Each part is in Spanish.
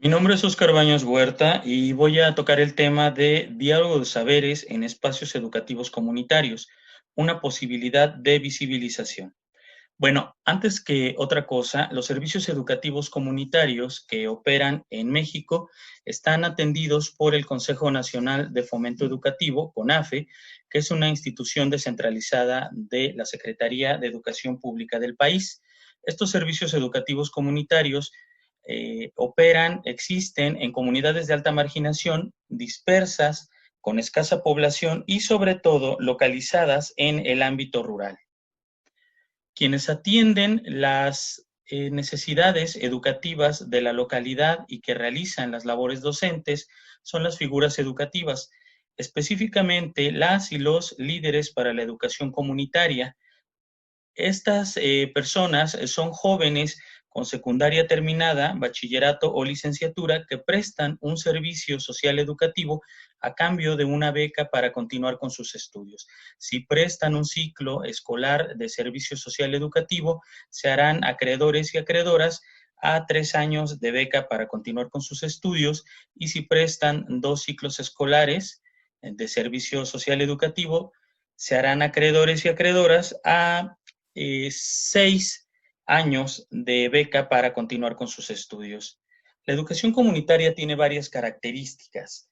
Mi nombre es Óscar Baños Huerta y voy a tocar el tema de diálogo de saberes en espacios educativos comunitarios, una posibilidad de visibilización. Bueno, antes que otra cosa, los servicios educativos comunitarios que operan en México están atendidos por el Consejo Nacional de Fomento Educativo, CONAFE, que es una institución descentralizada de la Secretaría de Educación Pública del país. Estos servicios educativos comunitarios existen en comunidades de alta marginación, dispersas, con escasa población y sobre todo localizadas en el ámbito rural. Quienes atienden las necesidades educativas de la localidad y que realizan las labores docentes son las figuras educativas, específicamente las y los líderes para la educación comunitaria. Estas personas son jóvenes con secundaria terminada, bachillerato o licenciatura que prestan un servicio social educativo a cambio de una beca para continuar con sus estudios. Si prestan un ciclo escolar de servicio social educativo, se harán acreedores y acreedoras a 3 años de beca para continuar con sus estudios, y si prestan 2 ciclos escolares de servicio social educativo, se harán acreedores y acreedoras a 6 años de beca para continuar con sus estudios. La educación comunitaria tiene varias características.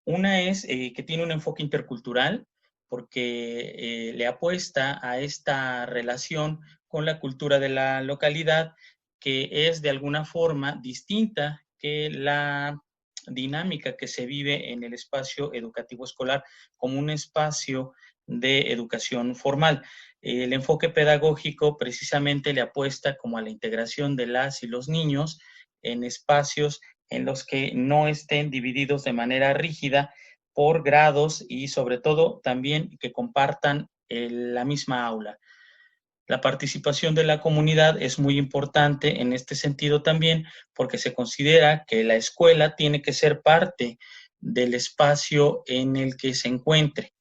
Una es que tiene un enfoque intercultural porque le apuesta a esta relación con la cultura de la localidad, que es de alguna forma distinta que la dinámica que se vive en el espacio educativo escolar como un espacio de educación formal. El enfoque pedagógico precisamente le apuesta como a la integración de las y los niños en espacios en los que no estén divididos de manera rígida por grados y sobre todo también que compartan la misma aula. La participación de la comunidad es muy importante en este sentido también, porque se considera que la escuela tiene que ser parte del espacio en el que se encuentre.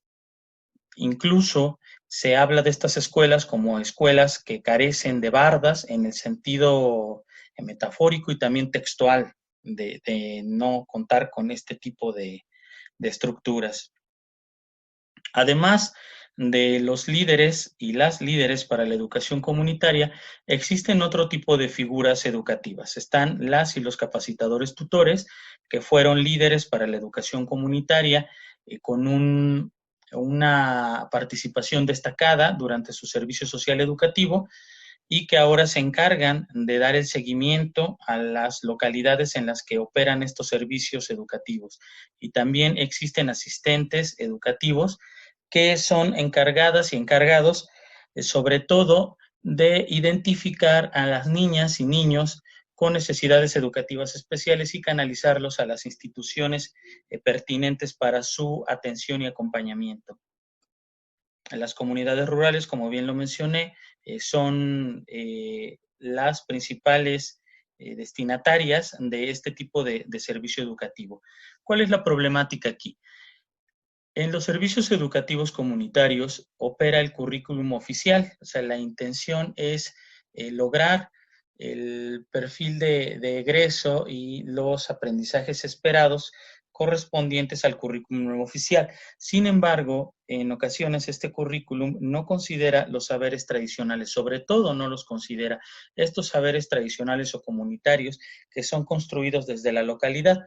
Incluso se habla de estas escuelas como escuelas que carecen de bardas en el sentido metafórico y también textual de no contar con este tipo de estructuras. Además de los líderes y las líderes para la educación comunitaria, existen otro tipo de figuras educativas. Están las y los capacitadores tutores, que fueron líderes para la educación comunitaria con una participación destacada durante su servicio social educativo y que ahora se encargan de dar el seguimiento a las localidades en las que operan estos servicios educativos. Y también existen asistentes educativos que son encargadas y encargados sobre todo de identificar a las niñas y niños con necesidades educativas especiales y canalizarlos a las instituciones pertinentes para su atención y acompañamiento. Las comunidades rurales, como bien lo mencioné, son las principales destinatarias de este tipo de servicio educativo. ¿Cuál es la problemática aquí? En los servicios educativos comunitarios opera el currículum oficial, o sea, la intención es lograr el perfil de egreso y los aprendizajes esperados correspondientes al currículum oficial. Sin embargo, en ocasiones este currículum no considera los saberes tradicionales, sobre todo no los considera estos saberes tradicionales o comunitarios que son construidos desde la localidad.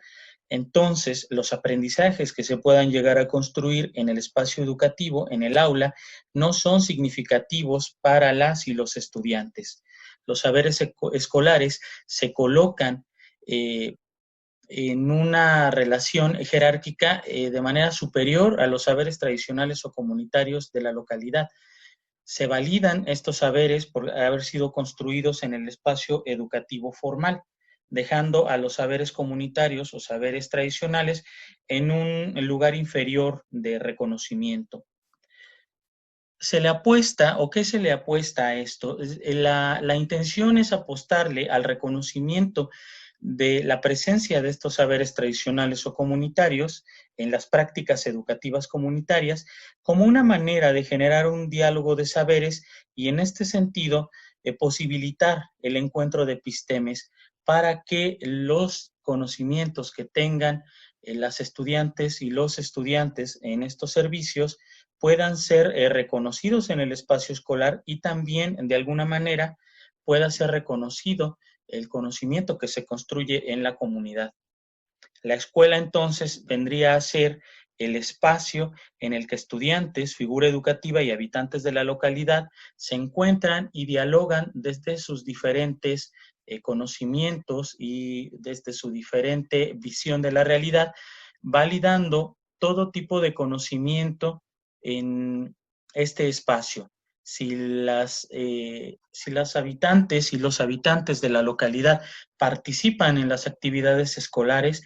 Entonces, los aprendizajes que se puedan llegar a construir en el espacio educativo, en el aula, no son significativos para las y los estudiantes. Los saberes escolares se colocan en una relación jerárquica de manera superior a los saberes tradicionales o comunitarios de la localidad. Se validan estos saberes por haber sido construidos en el espacio educativo formal, dejando a los saberes comunitarios o saberes tradicionales en un lugar inferior de reconocimiento. Se le apuesta, ¿o qué se le apuesta a esto? La intención es apostarle al reconocimiento de la presencia de estos saberes tradicionales o comunitarios en las prácticas educativas comunitarias como una manera de generar un diálogo de saberes y en este sentido posibilitar el encuentro de epistemes para que los conocimientos que tengan las estudiantes y los estudiantes en estos servicios puedan ser reconocidos en el espacio escolar y también de alguna manera pueda ser reconocido el conocimiento que se construye en la comunidad. La escuela entonces vendría a ser el espacio en el que estudiantes, figura educativa y habitantes de la localidad se encuentran y dialogan desde sus diferentes conocimientos y desde su diferente visión de la realidad, validando todo tipo de conocimiento en este espacio. Si las habitantes y los habitantes de la localidad participan en las actividades escolares,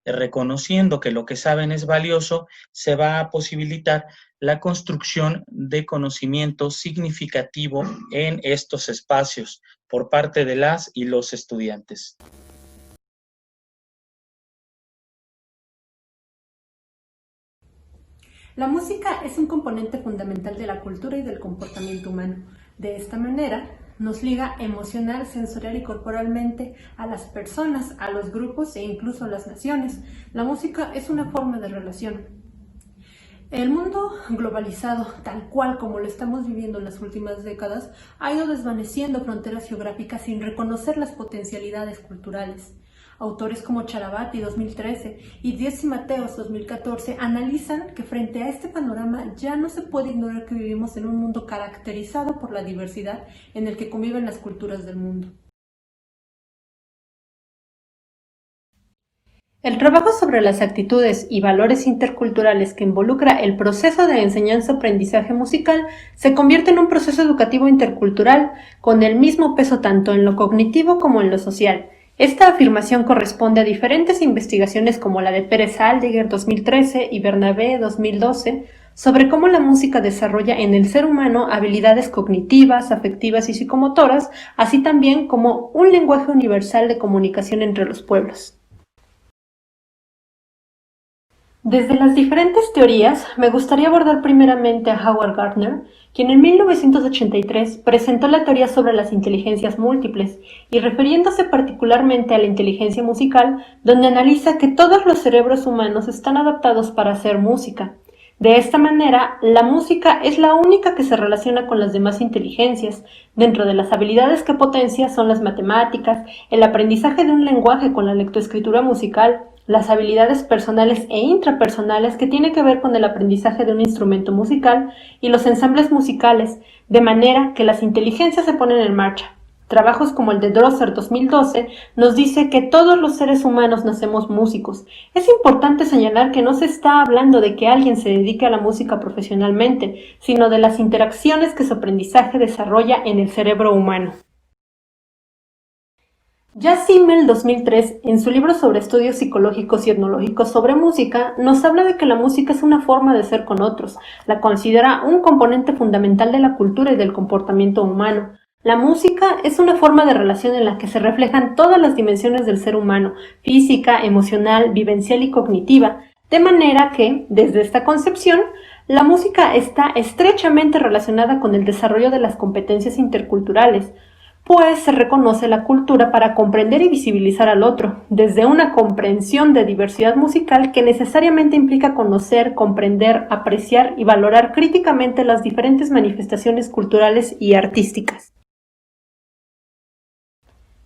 reconociendo que lo que saben es valioso, se va a posibilitar la construcción de conocimiento significativo en estos espacios por parte de las y los estudiantes. La música es un componente fundamental de la cultura y del comportamiento humano. De esta manera, nos liga emocional, sensorial y corporalmente a las personas, a los grupos e incluso a las naciones. La música es una forma de relación. El mundo globalizado, tal cual como lo estamos viviendo en las últimas décadas, ha ido desvaneciendo fronteras geográficas sin reconocer las potencialidades culturales. Autores como Charabati 2013 y Diez y Mateos 2014 analizan que frente a este panorama ya no se puede ignorar que vivimos en un mundo caracterizado por la diversidad en el que conviven las culturas del mundo. El trabajo sobre las actitudes y valores interculturales que involucra el proceso de enseñanza-aprendizaje musical se convierte en un proceso educativo intercultural con el mismo peso tanto en lo cognitivo como en lo social. Esta afirmación corresponde a diferentes investigaciones como la de Pérez Aldiguer 2013 y Bernabé 2012 sobre cómo la música desarrolla en el ser humano habilidades cognitivas, afectivas y psicomotoras, así también como un lenguaje universal de comunicación entre los pueblos. Desde las diferentes teorías, me gustaría abordar primeramente a Howard Gardner, quien en 1983 presentó la teoría sobre las inteligencias múltiples y refiriéndose particularmente a la inteligencia musical, donde analiza que todos los cerebros humanos están adaptados para hacer música. De esta manera, la música es la única que se relaciona con las demás inteligencias. Dentro de las habilidades que potencia son las matemáticas, el aprendizaje de un lenguaje con la lectoescritura musical, las habilidades personales e intrapersonales que tiene que ver con el aprendizaje de un instrumento musical y los ensambles musicales, de manera que las inteligencias se ponen en marcha. Trabajos como el de Drosser 2012 nos dice que todos los seres humanos nacemos músicos. Es importante señalar que no se está hablando de que alguien se dedique a la música profesionalmente, sino de las interacciones que su aprendizaje desarrolla en el cerebro humano. Jas Simmel 2003, en su libro sobre estudios psicológicos y etnológicos sobre música, nos habla de que la música es una forma de ser con otros, la considera un componente fundamental de la cultura y del comportamiento humano. La música es una forma de relación en la que se reflejan todas las dimensiones del ser humano, física, emocional, vivencial y cognitiva, de manera que, desde esta concepción, la música está estrechamente relacionada con el desarrollo de las competencias interculturales, pues se reconoce la cultura para comprender y visibilizar al otro, desde una comprensión de diversidad musical que necesariamente implica conocer, comprender, apreciar y valorar críticamente las diferentes manifestaciones culturales y artísticas.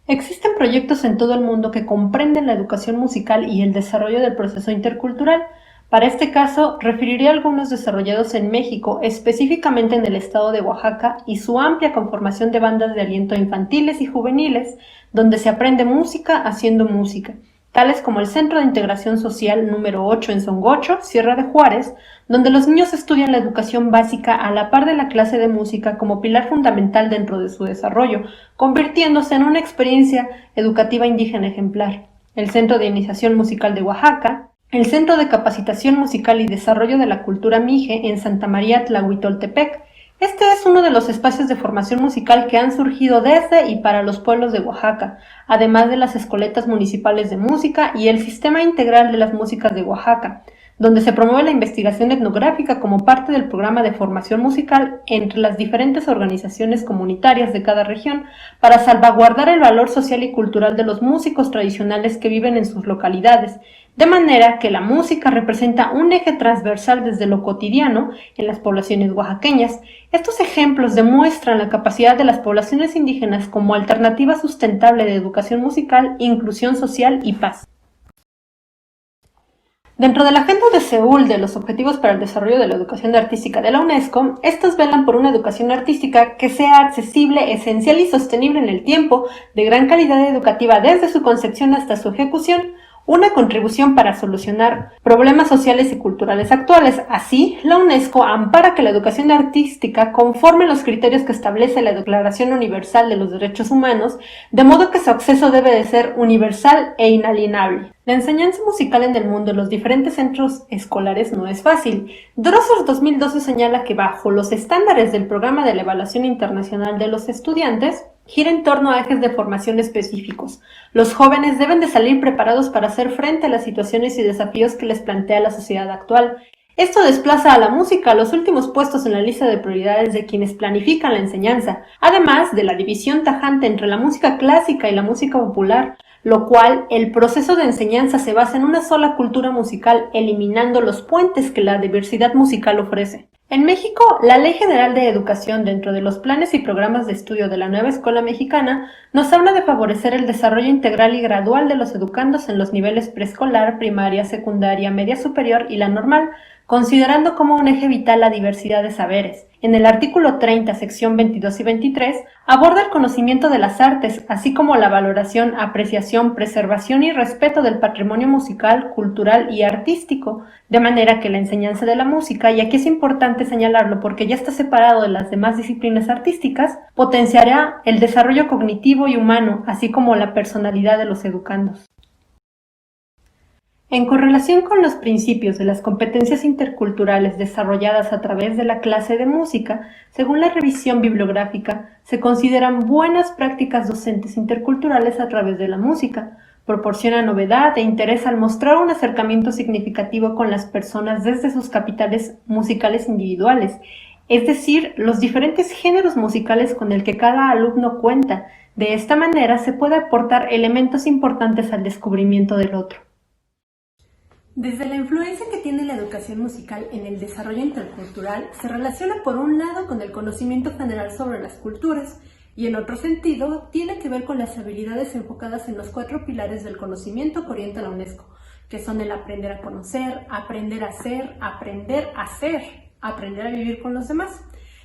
Existen proyectos en todo el mundo que comprenden la educación musical y el desarrollo del proceso intercultural. Para este caso, referiré a algunos desarrollados en México, específicamente en el estado de Oaxaca, y su amplia conformación de bandas de aliento infantiles y juveniles, donde se aprende música haciendo música, tales como el Centro de Integración Social número 8 en Songocho, Sierra de Juárez, donde los niños estudian la educación básica a la par de la clase de música como pilar fundamental dentro de su desarrollo, convirtiéndose en una experiencia educativa indígena ejemplar. El Centro de Iniciación Musical de Oaxaca, el Centro de Capacitación Musical y Desarrollo de la Cultura Mije en Santa María Tlahuitoltepec. Este es uno de los espacios de formación musical que han surgido desde y para los pueblos de Oaxaca, además de las escoletas municipales de música y el Sistema Integral de las Músicas de Oaxaca, donde se promueve la investigación etnográfica como parte del programa de formación musical entre las diferentes organizaciones comunitarias de cada región para salvaguardar el valor social y cultural de los músicos tradicionales que viven en sus localidades, de manera que la música representa un eje transversal desde lo cotidiano en las poblaciones oaxaqueñas. Estos ejemplos demuestran la capacidad de las poblaciones indígenas como alternativa sustentable de educación musical, inclusión social y paz. Dentro de la Agenda de Seúl de los Objetivos para el Desarrollo de la Educación Artística de la UNESCO, estos velan por una educación artística que sea accesible, esencial y sostenible en el tiempo, de gran calidad educativa desde su concepción hasta su ejecución, una contribución para solucionar problemas sociales y culturales actuales. Así, la UNESCO ampara que la educación artística conforme los criterios que establece la Declaración Universal de los Derechos Humanos, de modo que su acceso debe de ser universal e inalienable. La enseñanza musical en el mundo en los diferentes centros escolares no es fácil. Drossers 2012 señala que bajo los estándares del Programa de la Evaluación Internacional de los Estudiantes, gira en torno a ejes de formación específicos. Los jóvenes deben de salir preparados para hacer frente a las situaciones y desafíos que les plantea la sociedad actual. Esto desplaza a la música a los últimos puestos en la lista de prioridades de quienes planifican la enseñanza, además de la división tajante entre la música clásica y la música popular, lo cual el proceso de enseñanza se basa en una sola cultura musical, eliminando los puentes que la diversidad musical ofrece. En México, la Ley General de Educación, dentro de los planes y programas de estudio de la nueva escuela mexicana, nos habla de favorecer el desarrollo integral y gradual de los educandos en los niveles preescolar, primaria, secundaria, media superior y la normal, considerando como un eje vital la diversidad de saberes. En el artículo 30, sección 22 y 23, aborda el conocimiento de las artes, así como la valoración, apreciación, preservación y respeto del patrimonio musical, cultural y artístico, de manera que la enseñanza de la música, y aquí es importante señalarlo porque ya está separado de las demás disciplinas artísticas, potenciará el desarrollo cognitivo y humano, así como la personalidad de los educandos. En correlación con los principios de las competencias interculturales desarrolladas a través de la clase de música, según la revisión bibliográfica, se consideran buenas prácticas docentes interculturales a través de la música. Proporciona novedad e interés al mostrar un acercamiento significativo con las personas desde sus capitales musicales individuales, es decir, los diferentes géneros musicales con el que cada alumno cuenta. De esta manera se puede aportar elementos importantes al descubrimiento del otro. Desde la influencia que tiene la educación musical en el desarrollo intercultural, se relaciona por un lado con el conocimiento general sobre las culturas y en otro sentido tiene que ver con las habilidades enfocadas en los 4 pilares del conocimiento que orienta la UNESCO, que son el aprender a conocer, aprender a ser, aprender a ser, aprender a vivir con los demás.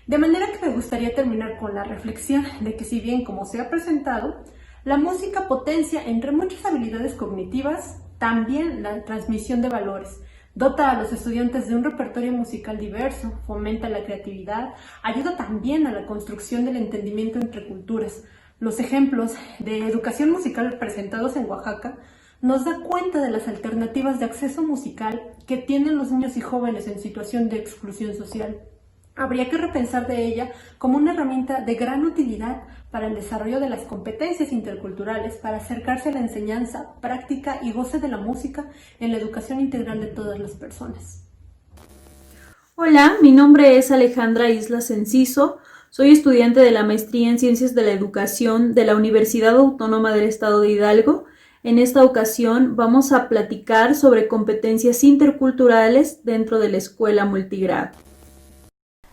De manera que me gustaría terminar con la reflexión de que si bien, como se ha presentado, la música potencia entre muchas habilidades cognitivas, también la transmisión de valores, dota a los estudiantes de un repertorio musical diverso, fomenta la creatividad, ayuda también a la construcción del entendimiento entre culturas. Los ejemplos de educación musical presentados en Oaxaca nos da cuenta de las alternativas de acceso musical que tienen los niños y jóvenes en situación de exclusión social. Habría que repensar de ella como una herramienta de gran utilidad para el desarrollo de las competencias interculturales, para acercarse a la enseñanza, práctica y goce de la música en la educación integral de todas las personas. Hola, mi nombre es Alejandra Islas Enciso, soy estudiante de la Maestría en Ciencias de la Educación de la Universidad Autónoma del Estado de Hidalgo. En esta ocasión vamos a platicar sobre competencias interculturales dentro de la escuela multigrado.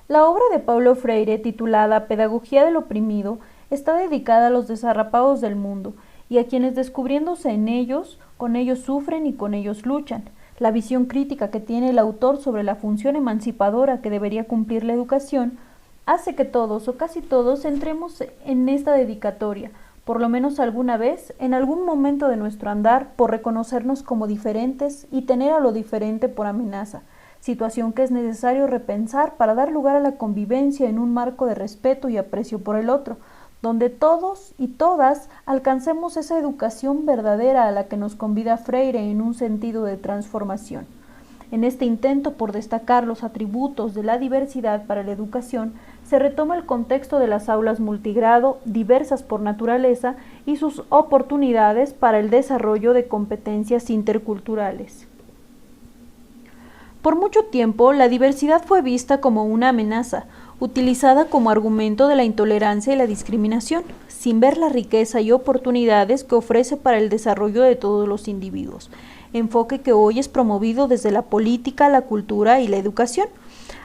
La obra de Paulo Freire, titulada Pedagogía del oprimido, está dedicada a los desarrapados del mundo y a quienes descubriéndose en ellos, con ellos sufren y con ellos luchan. La visión crítica que tiene el autor sobre la función emancipadora que debería cumplir la educación hace que todos o casi todos entremos en esta dedicatoria, por lo menos alguna vez, en algún momento de nuestro andar, por reconocernos como diferentes y tener a lo diferente por amenaza, situación que es necesario repensar para dar lugar a la convivencia en un marco de respeto y aprecio por el otro, donde todos y todas alcancemos esa educación verdadera a la que nos convida Freire en un sentido de transformación. En este intento por destacar los atributos de la diversidad para la educación, se retoma el contexto de las aulas multigrado, diversas por naturaleza, y sus oportunidades para el desarrollo de competencias interculturales. Por mucho tiempo, la diversidad fue vista como una amenaza, utilizada como argumento de la intolerancia y la discriminación, sin ver la riqueza y oportunidades que ofrece para el desarrollo de todos los individuos, enfoque que hoy es promovido desde la política, la cultura y la educación.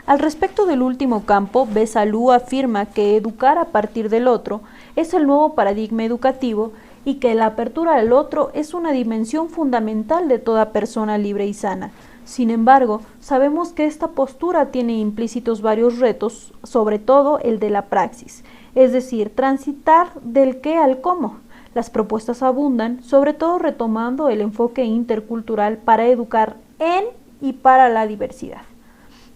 Al respecto del último campo, Besalú afirma que educar a partir del otro es el nuevo paradigma educativo y que la apertura al otro es una dimensión fundamental de toda persona libre y sana. Sin embargo, sabemos que esta postura tiene implícitos varios retos, sobre todo el de la praxis, es decir, transitar del qué al cómo. Las propuestas abundan, sobre todo retomando el enfoque intercultural para educar en y para la diversidad,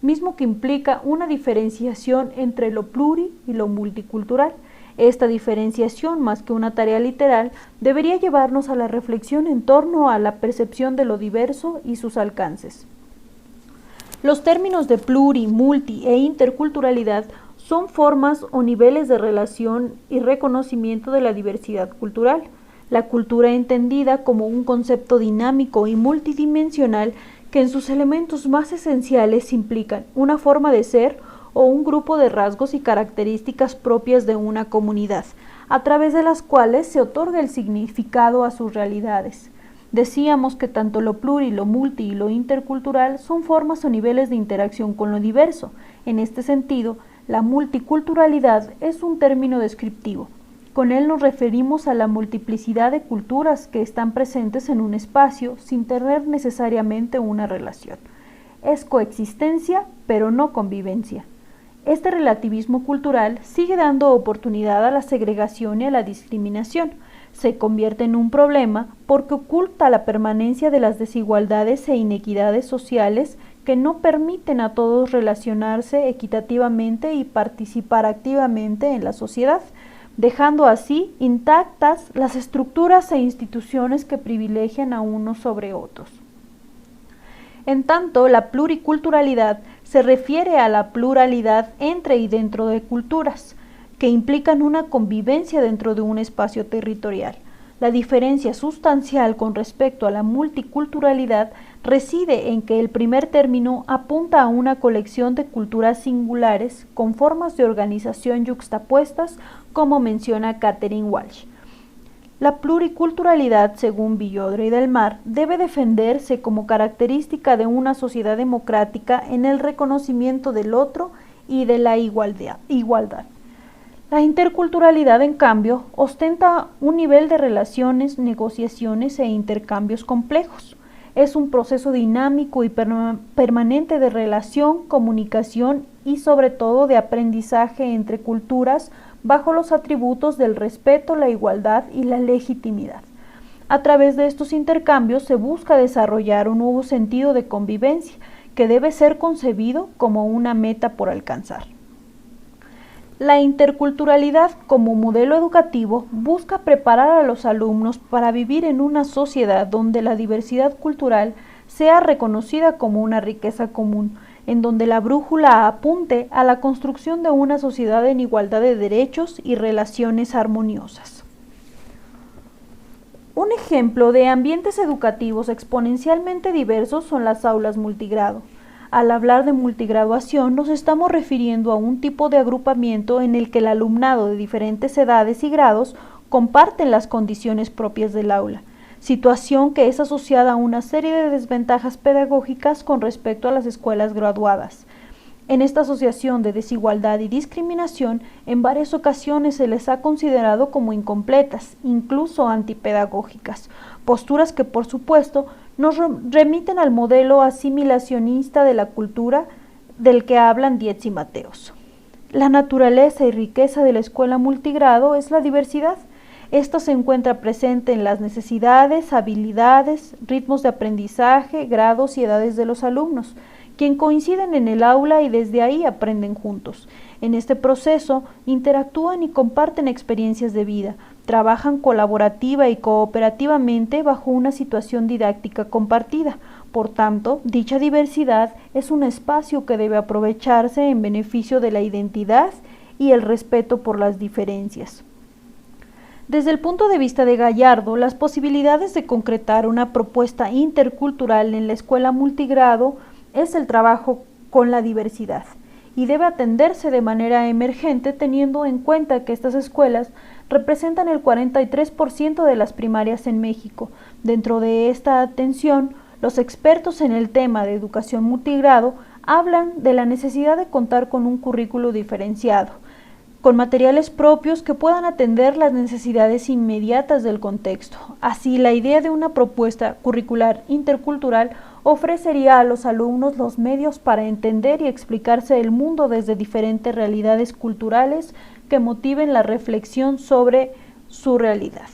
mismo que implica una diferenciación entre lo pluri y lo multicultural. Esta diferenciación, más que una tarea literal, debería llevarnos a la reflexión en torno a la percepción de lo diverso y sus alcances. Los términos de pluri, multi e interculturalidad son formas o niveles de relación y reconocimiento de la diversidad cultural. La cultura entendida como un concepto dinámico y multidimensional que en sus elementos más esenciales implican una forma de ser o un grupo de rasgos y características propias de una comunidad, a través de las cuales se otorga el significado a sus realidades. Decíamos que tanto lo pluri, lo multi y lo intercultural son formas o niveles de interacción con lo diverso. En este sentido, la multiculturalidad es un término descriptivo. Con él nos referimos a la multiplicidad de culturas que están presentes en un espacio sin tener necesariamente una relación. Es coexistencia, pero no convivencia. Este relativismo cultural sigue dando oportunidad a la segregación y a la discriminación. Se convierte en un problema porque oculta la permanencia de las desigualdades e inequidades sociales que no permiten a todos relacionarse equitativamente y participar activamente en la sociedad, dejando así intactas las estructuras e instituciones que privilegian a unos sobre otros. En tanto, la pluriculturalidad se refiere a la pluralidad entre y dentro de culturas, que implican una convivencia dentro de un espacio territorial. La diferencia sustancial con respecto a la multiculturalidad reside en que el primer término apunta a una colección de culturas singulares con formas de organización yuxtapuestas, como menciona Catherine Walsh. La pluriculturalidad, según Villodre y Del Mar, debe defenderse como característica de una sociedad democrática en el reconocimiento del otro y de la igualdad. La interculturalidad, en cambio, ostenta un nivel de relaciones, negociaciones e intercambios complejos. Es un proceso dinámico y permanente de relación, comunicación y sobre todo de aprendizaje entre culturas bajo los atributos del respeto, la igualdad y la legitimidad. A través de estos intercambios se busca desarrollar un nuevo sentido de convivencia que debe ser concebido como una meta por alcanzar. La interculturalidad como modelo educativo busca preparar a los alumnos para vivir en una sociedad donde la diversidad cultural sea reconocida como una riqueza común, en donde la brújula apunte a la construcción de una sociedad en igualdad de derechos y relaciones armoniosas. Un ejemplo de ambientes educativos exponencialmente diversos son las aulas multigrado. Al hablar de multigraduación nos estamos refiriendo a un tipo de agrupamiento en el que el alumnado de diferentes edades y grados comparten las condiciones propias del aula, situación que es asociada a una serie de desventajas pedagógicas con respecto a las escuelas graduadas. En esta asociación de desigualdad y discriminación, en varias ocasiones se les ha considerado como incompletas, incluso antipedagógicas, posturas que por supuesto nos remiten al modelo asimilacionista de la cultura del que hablan Dietz y Mateos. La naturaleza y riqueza de la escuela multigrado es la diversidad. Esta se encuentra presente en las necesidades, habilidades, ritmos de aprendizaje, grados y edades de los alumnos, quien coinciden en el aula y desde ahí aprenden juntos. En este proceso interactúan y comparten experiencias de vida, trabajan colaborativa y cooperativamente bajo una situación didáctica compartida. Por tanto, dicha diversidad es un espacio que debe aprovecharse en beneficio de la identidad y el respeto por las diferencias. Desde el punto de vista de Gallardo, las posibilidades de concretar una propuesta intercultural en la escuela multigrado es el trabajo con la diversidad y debe atenderse de manera emergente teniendo en cuenta que estas escuelas representan el 43% de las primarias en México. Dentro de esta atención, los expertos en el tema de educación multigrado hablan de la necesidad de contar con un currículo diferenciado, con materiales propios que puedan atender las necesidades inmediatas del contexto. Así, la idea de una propuesta curricular intercultural ofrecería a los alumnos los medios para entender y explicarse el mundo desde diferentes realidades culturales que motiven la reflexión sobre su realidad.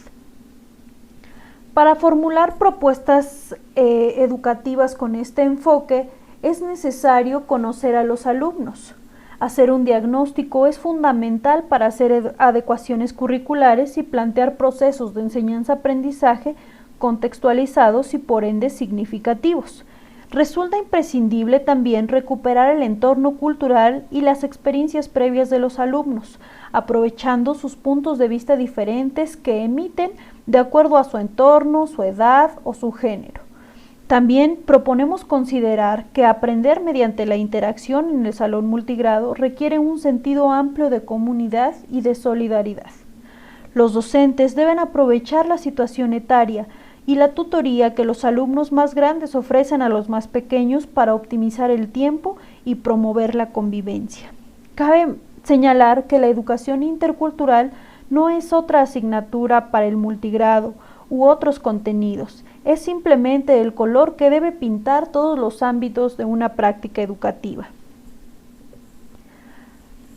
Para formular propuestas educativas con este enfoque, es necesario conocer a los alumnos. Hacer un diagnóstico es fundamental para hacer adecuaciones curriculares y plantear procesos de enseñanza-aprendizaje contextualizados y por ende significativos. Resulta imprescindible también recuperar el entorno cultural y las experiencias previas de los alumnos, aprovechando sus puntos de vista diferentes que emiten de acuerdo a su entorno, su edad o su género. También proponemos considerar que aprender mediante la interacción en el salón multigrado requiere un sentido amplio de comunidad y de solidaridad. Los docentes deben aprovechar la situación etaria y la tutoría que los alumnos más grandes ofrecen a los más pequeños para optimizar el tiempo y promover la convivencia. Cabe señalar que la educación intercultural no es otra asignatura para el multigrado u otros contenidos, es simplemente el color que debe pintar todos los ámbitos de una práctica educativa.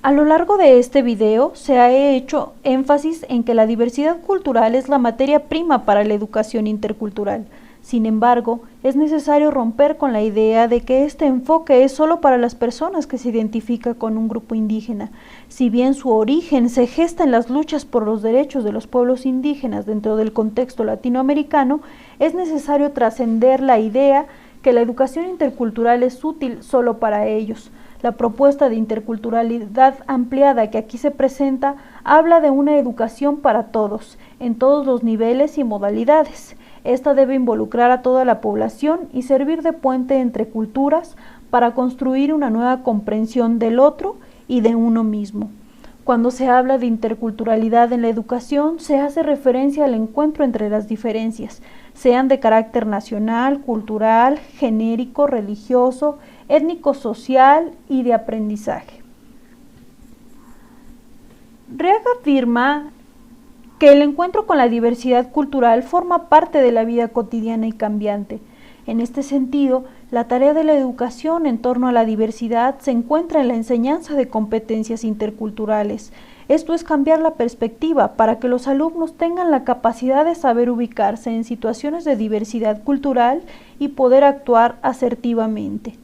A lo largo de este video se ha hecho énfasis en que la diversidad cultural es la materia prima para la educación intercultural. Sin embargo, es necesario romper con la idea de que este enfoque es solo para las personas que se identifican con un grupo indígena. Si bien su origen se gesta en las luchas por los derechos de los pueblos indígenas dentro del contexto latinoamericano, es necesario trascender la idea que la educación intercultural es útil solo para ellos. La propuesta de interculturalidad ampliada que aquí se presenta habla de una educación para todos, en todos los niveles y modalidades. Esta debe involucrar a toda la población y servir de puente entre culturas para construir una nueva comprensión del otro y de uno mismo. Cuando se habla de interculturalidad en la educación, se hace referencia al encuentro entre las diferencias, sean de carácter nacional, cultural, genérico, religioso, étnico-social y de aprendizaje. Reaga afirma que el encuentro con la diversidad cultural forma parte de la vida cotidiana y cambiante. En este sentido, la tarea de la educación en torno a la diversidad se encuentra en la enseñanza de competencias interculturales. Esto es cambiar la perspectiva para que los alumnos tengan la capacidad de saber ubicarse en situaciones de diversidad cultural y poder actuar asertivamente.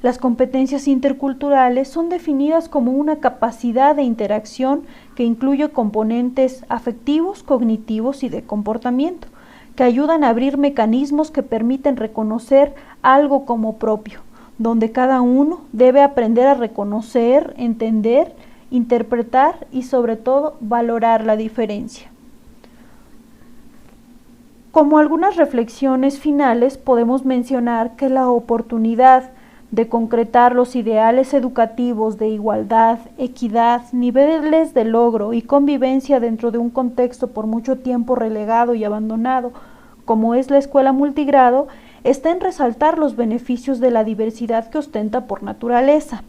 Las competencias interculturales son definidas como una capacidad de interacción que incluye componentes afectivos, cognitivos y de comportamiento, que ayudan a abrir mecanismos que permiten reconocer algo como propio, donde cada uno debe aprender a reconocer, entender, interpretar y sobre todo valorar la diferencia. Como algunas reflexiones finales podemos mencionar que la oportunidad de concretar los ideales educativos de igualdad, equidad, niveles de logro y convivencia dentro de un contexto por mucho tiempo relegado y abandonado, como es la escuela multigrado, está en resaltar los beneficios de la diversidad que ostenta por naturaleza.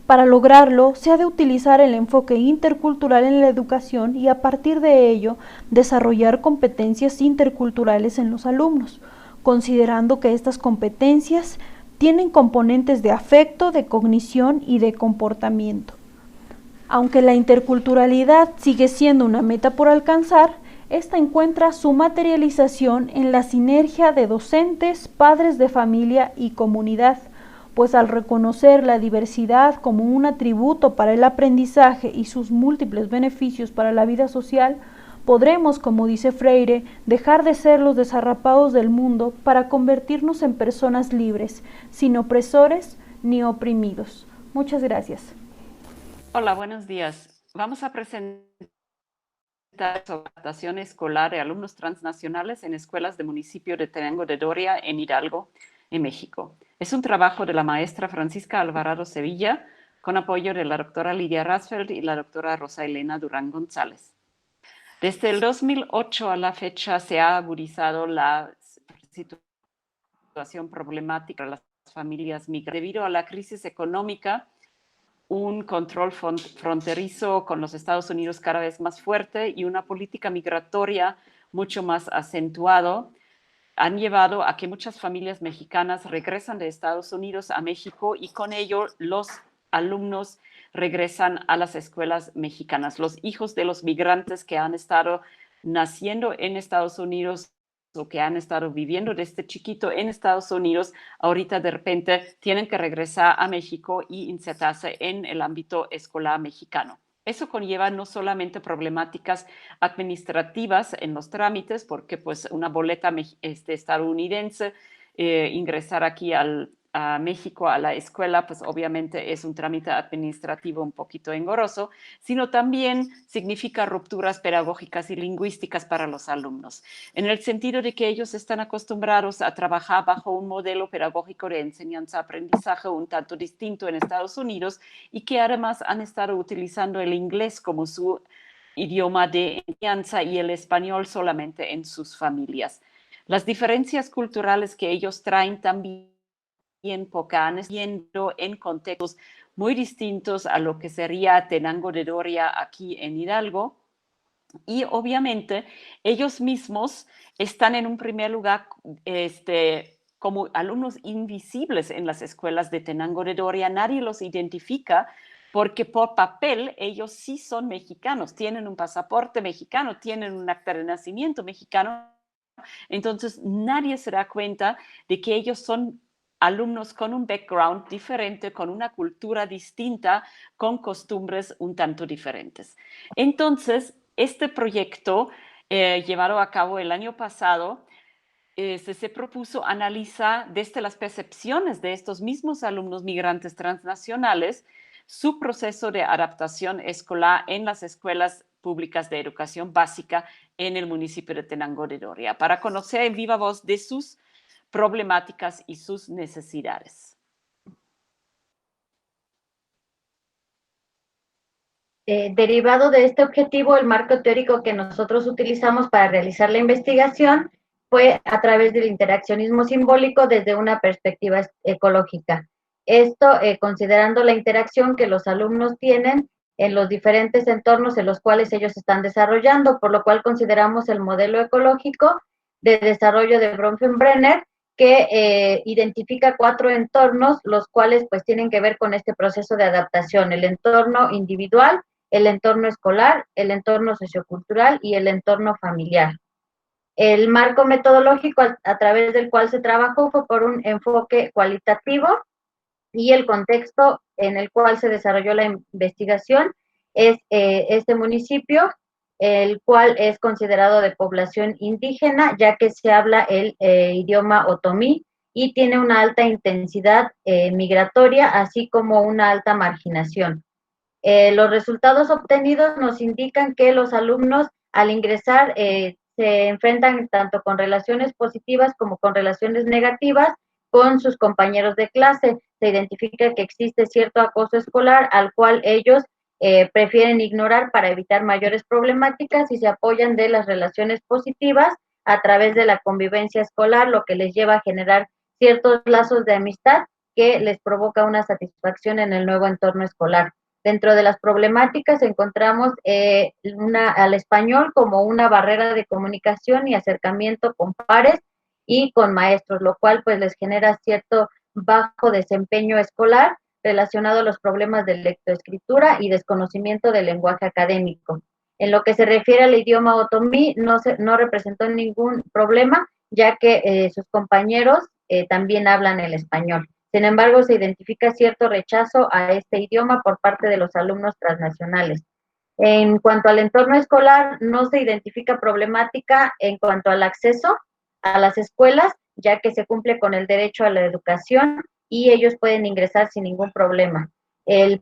Para lograrlo, se ha de utilizar el enfoque intercultural en la educación y a partir de ello, desarrollar competencias interculturales en los alumnos, considerando que estas competencias tienen componentes de afecto, de cognición y de comportamiento. Aunque la interculturalidad sigue siendo una meta por alcanzar, esta encuentra su materialización en la sinergia de docentes, padres de familia y comunidad, pues al reconocer la diversidad como un atributo para el aprendizaje y sus múltiples beneficios para la vida social, podremos, como dice Freire, dejar de ser los desarrapados del mundo para convertirnos en personas libres, sin opresores ni oprimidos. Muchas gracias. Hola, buenos días. Vamos a presentar sobre adaptación escolar de alumnos transnacionales en escuelas del municipio de Tenango de Doria, en Hidalgo, en México. Es un trabajo de la maestra Francisca Alvarado Sevilla, con apoyo de la doctora Lidia Rasfeld y la doctora Rosa Elena Durán González. Desde el 2008 a la fecha se ha agudizado la situación problemática de las familias migrantes. Debido a la crisis económica, un control fronterizo con los Estados Unidos cada vez más fuerte y una política migratoria mucho más acentuado han llevado a que muchas familias mexicanas regresan de Estados Unidos a México y con ello los alumnos regresan a las escuelas mexicanas. Los hijos de los migrantes que han estado naciendo en Estados Unidos o que han estado viviendo desde chiquito en Estados Unidos, ahorita de repente tienen que regresar a México y insertarse en el ámbito escolar mexicano. Eso conlleva no solamente problemáticas administrativas en los trámites, porque pues una boleta estadounidense, ingresar aquí a México a la escuela, pues obviamente es un trámite administrativo un poquito engorroso, sino también significa rupturas pedagógicas y lingüísticas para los alumnos, en el sentido de que ellos están acostumbrados a trabajar bajo un modelo pedagógico de enseñanza-aprendizaje un tanto distinto en Estados Unidos y que además han estado utilizando el inglés como su idioma de enseñanza y el español solamente en sus familias. Las diferencias culturales que ellos traen también Pocanes, yendo en contextos muy distintos a lo que sería Tenango de Doria aquí en Hidalgo. Y obviamente ellos mismos están en un primer lugar como alumnos invisibles en las escuelas de Tenango de Doria. Nadie los identifica porque por papel ellos sí son mexicanos, tienen un pasaporte mexicano, tienen un acta de nacimiento mexicano. Entonces nadie se da cuenta de que ellos son alumnos con un background diferente, con una cultura distinta, con costumbres un tanto diferentes. Entonces, este proyecto llevado a cabo el año pasado, se propuso analizar desde las percepciones de estos mismos alumnos migrantes transnacionales su proceso de adaptación escolar en las escuelas públicas de educación básica en el municipio de Tenango de Doria, para conocer en viva voz de sus problemáticas y sus necesidades. Derivado de este objetivo, el marco teórico que nosotros utilizamos para realizar la investigación fue a través del interaccionismo simbólico desde una perspectiva ecológica. Esto considerando la interacción que los alumnos tienen en los diferentes entornos en los cuales ellos están desarrollando, por lo cual consideramos el modelo ecológico de desarrollo de Bronfenbrenner, que identifica 4 entornos, los cuales pues tienen que ver con este proceso de adaptación: el entorno individual, el entorno escolar, el entorno sociocultural y el entorno familiar. El marco metodológico a través del cual se trabajó fue por un enfoque cualitativo, y el contexto en el cual se desarrolló la investigación es este municipio, el cual es considerado de población indígena, ya que se habla el idioma otomí y tiene una alta intensidad migratoria, así como una alta marginación. Los resultados obtenidos nos indican que los alumnos al ingresar se enfrentan tanto con relaciones positivas como con relaciones negativas con sus compañeros de clase. Se identifica que existe cierto acoso escolar al cual ellos prefieren ignorar para evitar mayores problemáticas y se apoyan de las relaciones positivas a través de la convivencia escolar, lo que les lleva a generar ciertos lazos de amistad que les provoca una satisfacción en el nuevo entorno escolar. Dentro de las problemáticas encontramos al español como una barrera de comunicación y acercamiento con pares y con maestros, lo cual pues les genera cierto bajo desempeño escolar relacionado a los problemas de lectoescritura y desconocimiento del lenguaje académico. En lo que se refiere al idioma otomí, no representó ningún problema, ya que sus compañeros también hablan el español. Sin embargo, se identifica cierto rechazo a este idioma por parte de los alumnos transnacionales. En cuanto al entorno escolar, no se identifica problemática en cuanto al acceso a las escuelas, ya que se cumple con el derecho a la educación y ellos pueden ingresar sin ningún problema. En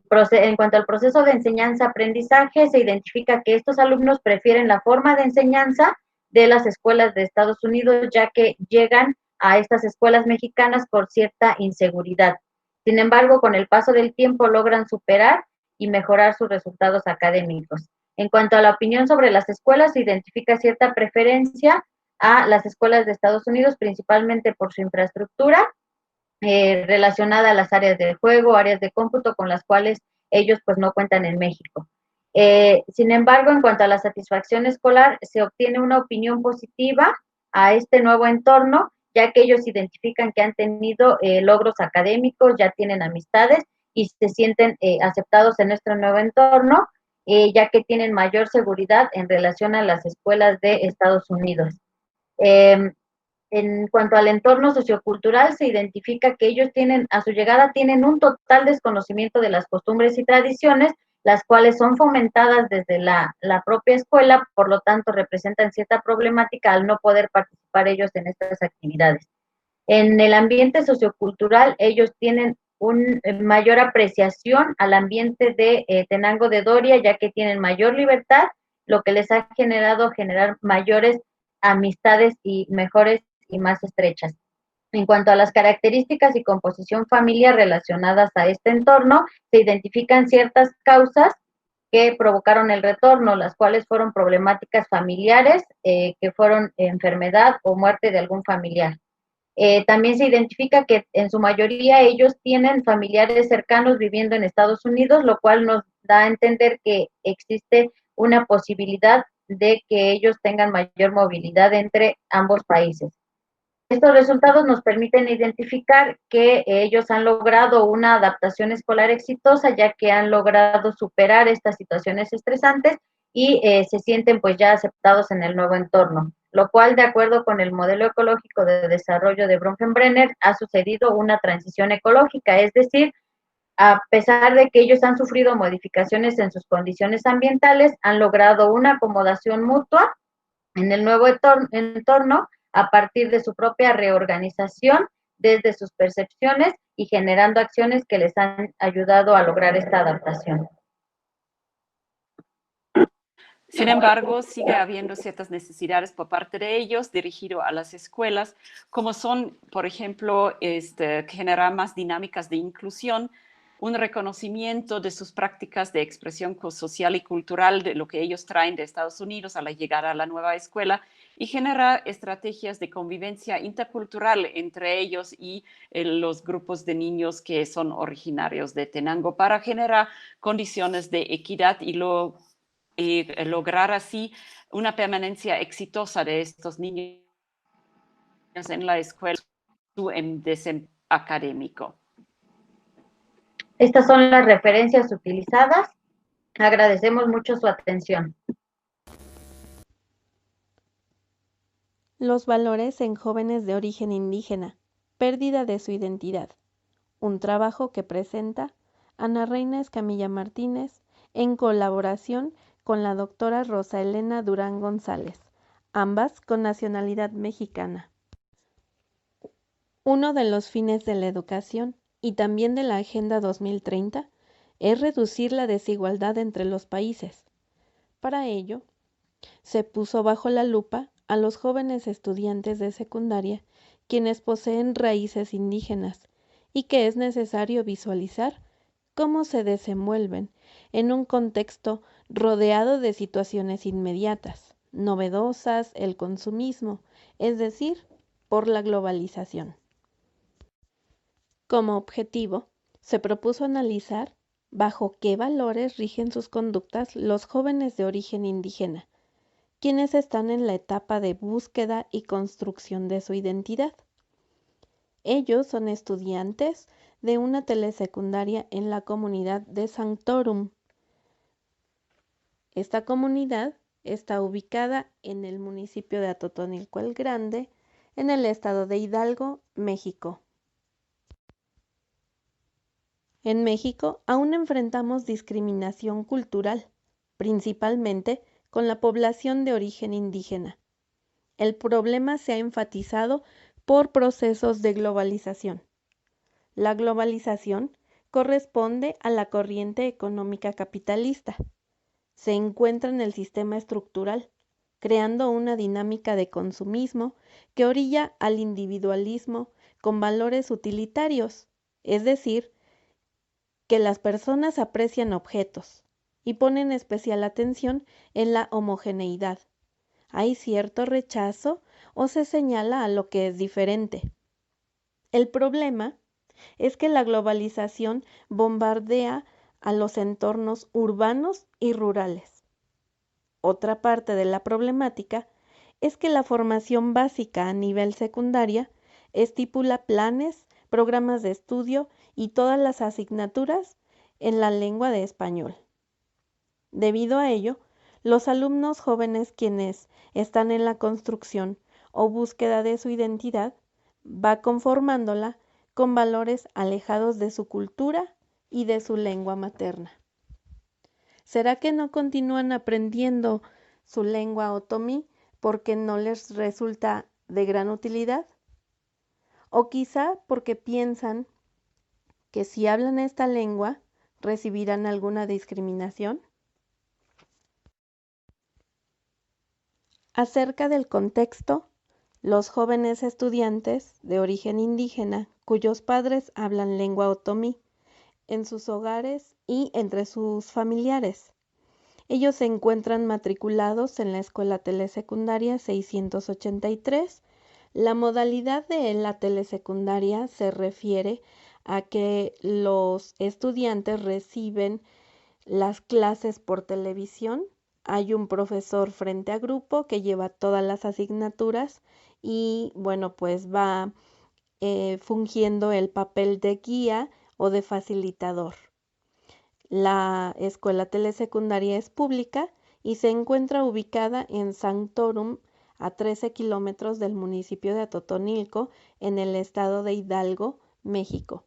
cuanto al proceso de enseñanza-aprendizaje, se identifica que estos alumnos prefieren la forma de enseñanza de las escuelas de Estados Unidos, ya que llegan a estas escuelas mexicanas por cierta inseguridad. Sin embargo, con el paso del tiempo logran superar y mejorar sus resultados académicos. En cuanto a la opinión sobre las escuelas, se identifica cierta preferencia a las escuelas de Estados Unidos, principalmente por su infraestructura relacionada a las áreas de juego, áreas de cómputo con las cuales ellos pues no cuentan en México. Sin embargo, en cuanto a la satisfacción escolar, se obtiene una opinión positiva a este nuevo entorno, ya que ellos identifican que han tenido logros académicos, ya tienen amistades y se sienten aceptados en nuestro nuevo entorno, ya que tienen mayor seguridad en relación a las escuelas de Estados Unidos. En cuanto al entorno sociocultural, se identifica que ellos a su llegada tienen un total desconocimiento de las costumbres y tradiciones, las cuales son fomentadas desde la propia escuela, por lo tanto representan cierta problemática al no poder participar ellos en estas actividades. En el ambiente sociocultural, ellos tienen una mayor apreciación al ambiente de Tenango de Doria, ya que tienen mayor libertad, lo que les ha generar mayores amistades y mejores y más estrechas. En cuanto a las características y composición familiar relacionadas a este entorno, se identifican ciertas causas que provocaron el retorno, las cuales fueron problemáticas familiares, que fueron enfermedad o muerte de algún familiar. También se identifica que en su mayoría ellos tienen familiares cercanos viviendo en Estados Unidos, lo cual nos da a entender que existe una posibilidad de que ellos tengan mayor movilidad entre ambos países. Estos resultados nos permiten identificar que ellos han logrado una adaptación escolar exitosa, ya que han logrado superar estas situaciones estresantes y se sienten pues ya aceptados en el nuevo entorno, lo cual, de acuerdo con el modelo ecológico de desarrollo de Bronfenbrenner, ha sucedido una transición ecológica, es decir, a pesar de que ellos han sufrido modificaciones en sus condiciones ambientales, han logrado una acomodación mutua en el nuevo entorno a partir de su propia reorganización desde sus percepciones y generando acciones que les han ayudado a lograr esta adaptación. Sin embargo, sigue habiendo ciertas necesidades por parte de ellos dirigido a las escuelas, como son, por ejemplo, generar más dinámicas de inclusión, un reconocimiento de sus prácticas de expresión social y cultural, de lo que ellos traen de Estados Unidos a la llegada a la nueva escuela, y generar estrategias de convivencia intercultural entre ellos y los grupos de niños que son originarios de Tenango para generar condiciones de equidad y lograr así una permanencia exitosa de estos niños en la escuela, su desempeño académico. Estas son las referencias utilizadas. Agradecemos mucho su atención. Los valores en jóvenes de origen indígena, pérdida de su identidad. Un trabajo que presenta Ana Reina Escamilla Martínez en colaboración con la doctora Rosa Elena Durán González, ambas con nacionalidad mexicana. Uno de los fines de la educación y también de la Agenda 2030 es reducir la desigualdad entre los países. Para ello, se puso bajo la lupa a los jóvenes estudiantes de secundaria quienes poseen raíces indígenas y que es necesario visualizar cómo se desenvuelven en un contexto rodeado de situaciones inmediatas, novedosas, el consumismo, es decir, por la globalización. Como objetivo, se propuso analizar bajo qué valores rigen sus conductas los jóvenes de origen indígena, quienes están en la etapa de búsqueda y construcción de su identidad. Ellos son estudiantes de una telesecundaria en la comunidad de Sanctorum. Esta comunidad está ubicada en el municipio de Atotonilco el Grande, en el estado de Hidalgo, México. En México aún enfrentamos discriminación cultural, principalmente con la población de origen indígena. El problema se ha enfatizado por procesos de globalización. La globalización corresponde a la corriente económica capitalista. Se encuentra en el sistema estructural, creando una dinámica de consumismo que orilla al individualismo con valores utilitarios, es decir, que las personas aprecian objetos y ponen especial atención en la homogeneidad. Hay cierto rechazo o se señala a lo que es diferente. El problema es que la globalización bombardea a los entornos urbanos y rurales. Otra parte de la problemática es que la formación básica a nivel secundaria estipula planes, programas de estudio y todas las asignaturas en la lengua de español. Debido a ello, los alumnos jóvenes quienes están en la construcción o búsqueda de su identidad va conformándola con valores alejados de su cultura y de su lengua materna. ¿Será que no continúan aprendiendo su lengua otomí porque no les resulta de gran utilidad? O quizá porque piensan que si hablan esta lengua recibirán alguna discriminación. Acerca del contexto, los jóvenes estudiantes de origen indígena cuyos padres hablan lengua otomí en sus hogares y entre sus familiares. Ellos se encuentran matriculados en la Escuela Telesecundaria 683. La modalidad de la telesecundaria se refiere a que los estudiantes reciben las clases por televisión. Hay un profesor frente a grupo que lleva todas las asignaturas y bueno, pues va fungiendo el papel de guía o de facilitador. La escuela telesecundaria es pública y se encuentra ubicada en Sanctorum, a 13 kilómetros del municipio de Atotonilco, en el estado de Hidalgo, México.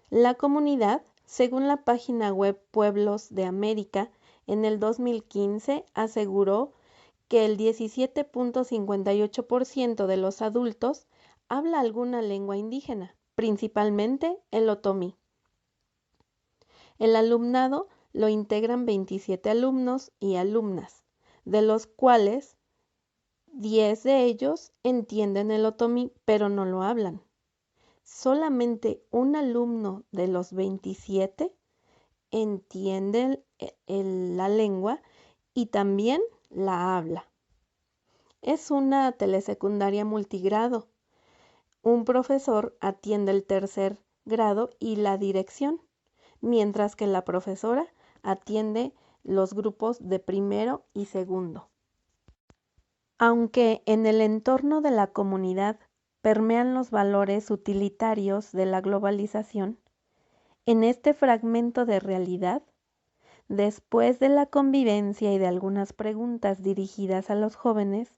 La comunidad, según la página web Pueblos de América, en el 2015 aseguró que el 17.58% de los adultos habla alguna lengua indígena, principalmente el otomí. El alumnado lo integran 27 alumnos y alumnas, de los cuales 10 de ellos entienden el otomí, pero no lo hablan. Solamente un alumno de los 27 entiende la lengua y también la habla. Es una telesecundaria multigrado. Un profesor atiende el tercer grado y la dirección, mientras que la profesora atiende los grupos de primero y segundo. Aunque en el entorno de la comunidad permean los valores utilitarios de la globalización, en este fragmento de realidad, después de la convivencia y de algunas preguntas dirigidas a los jóvenes,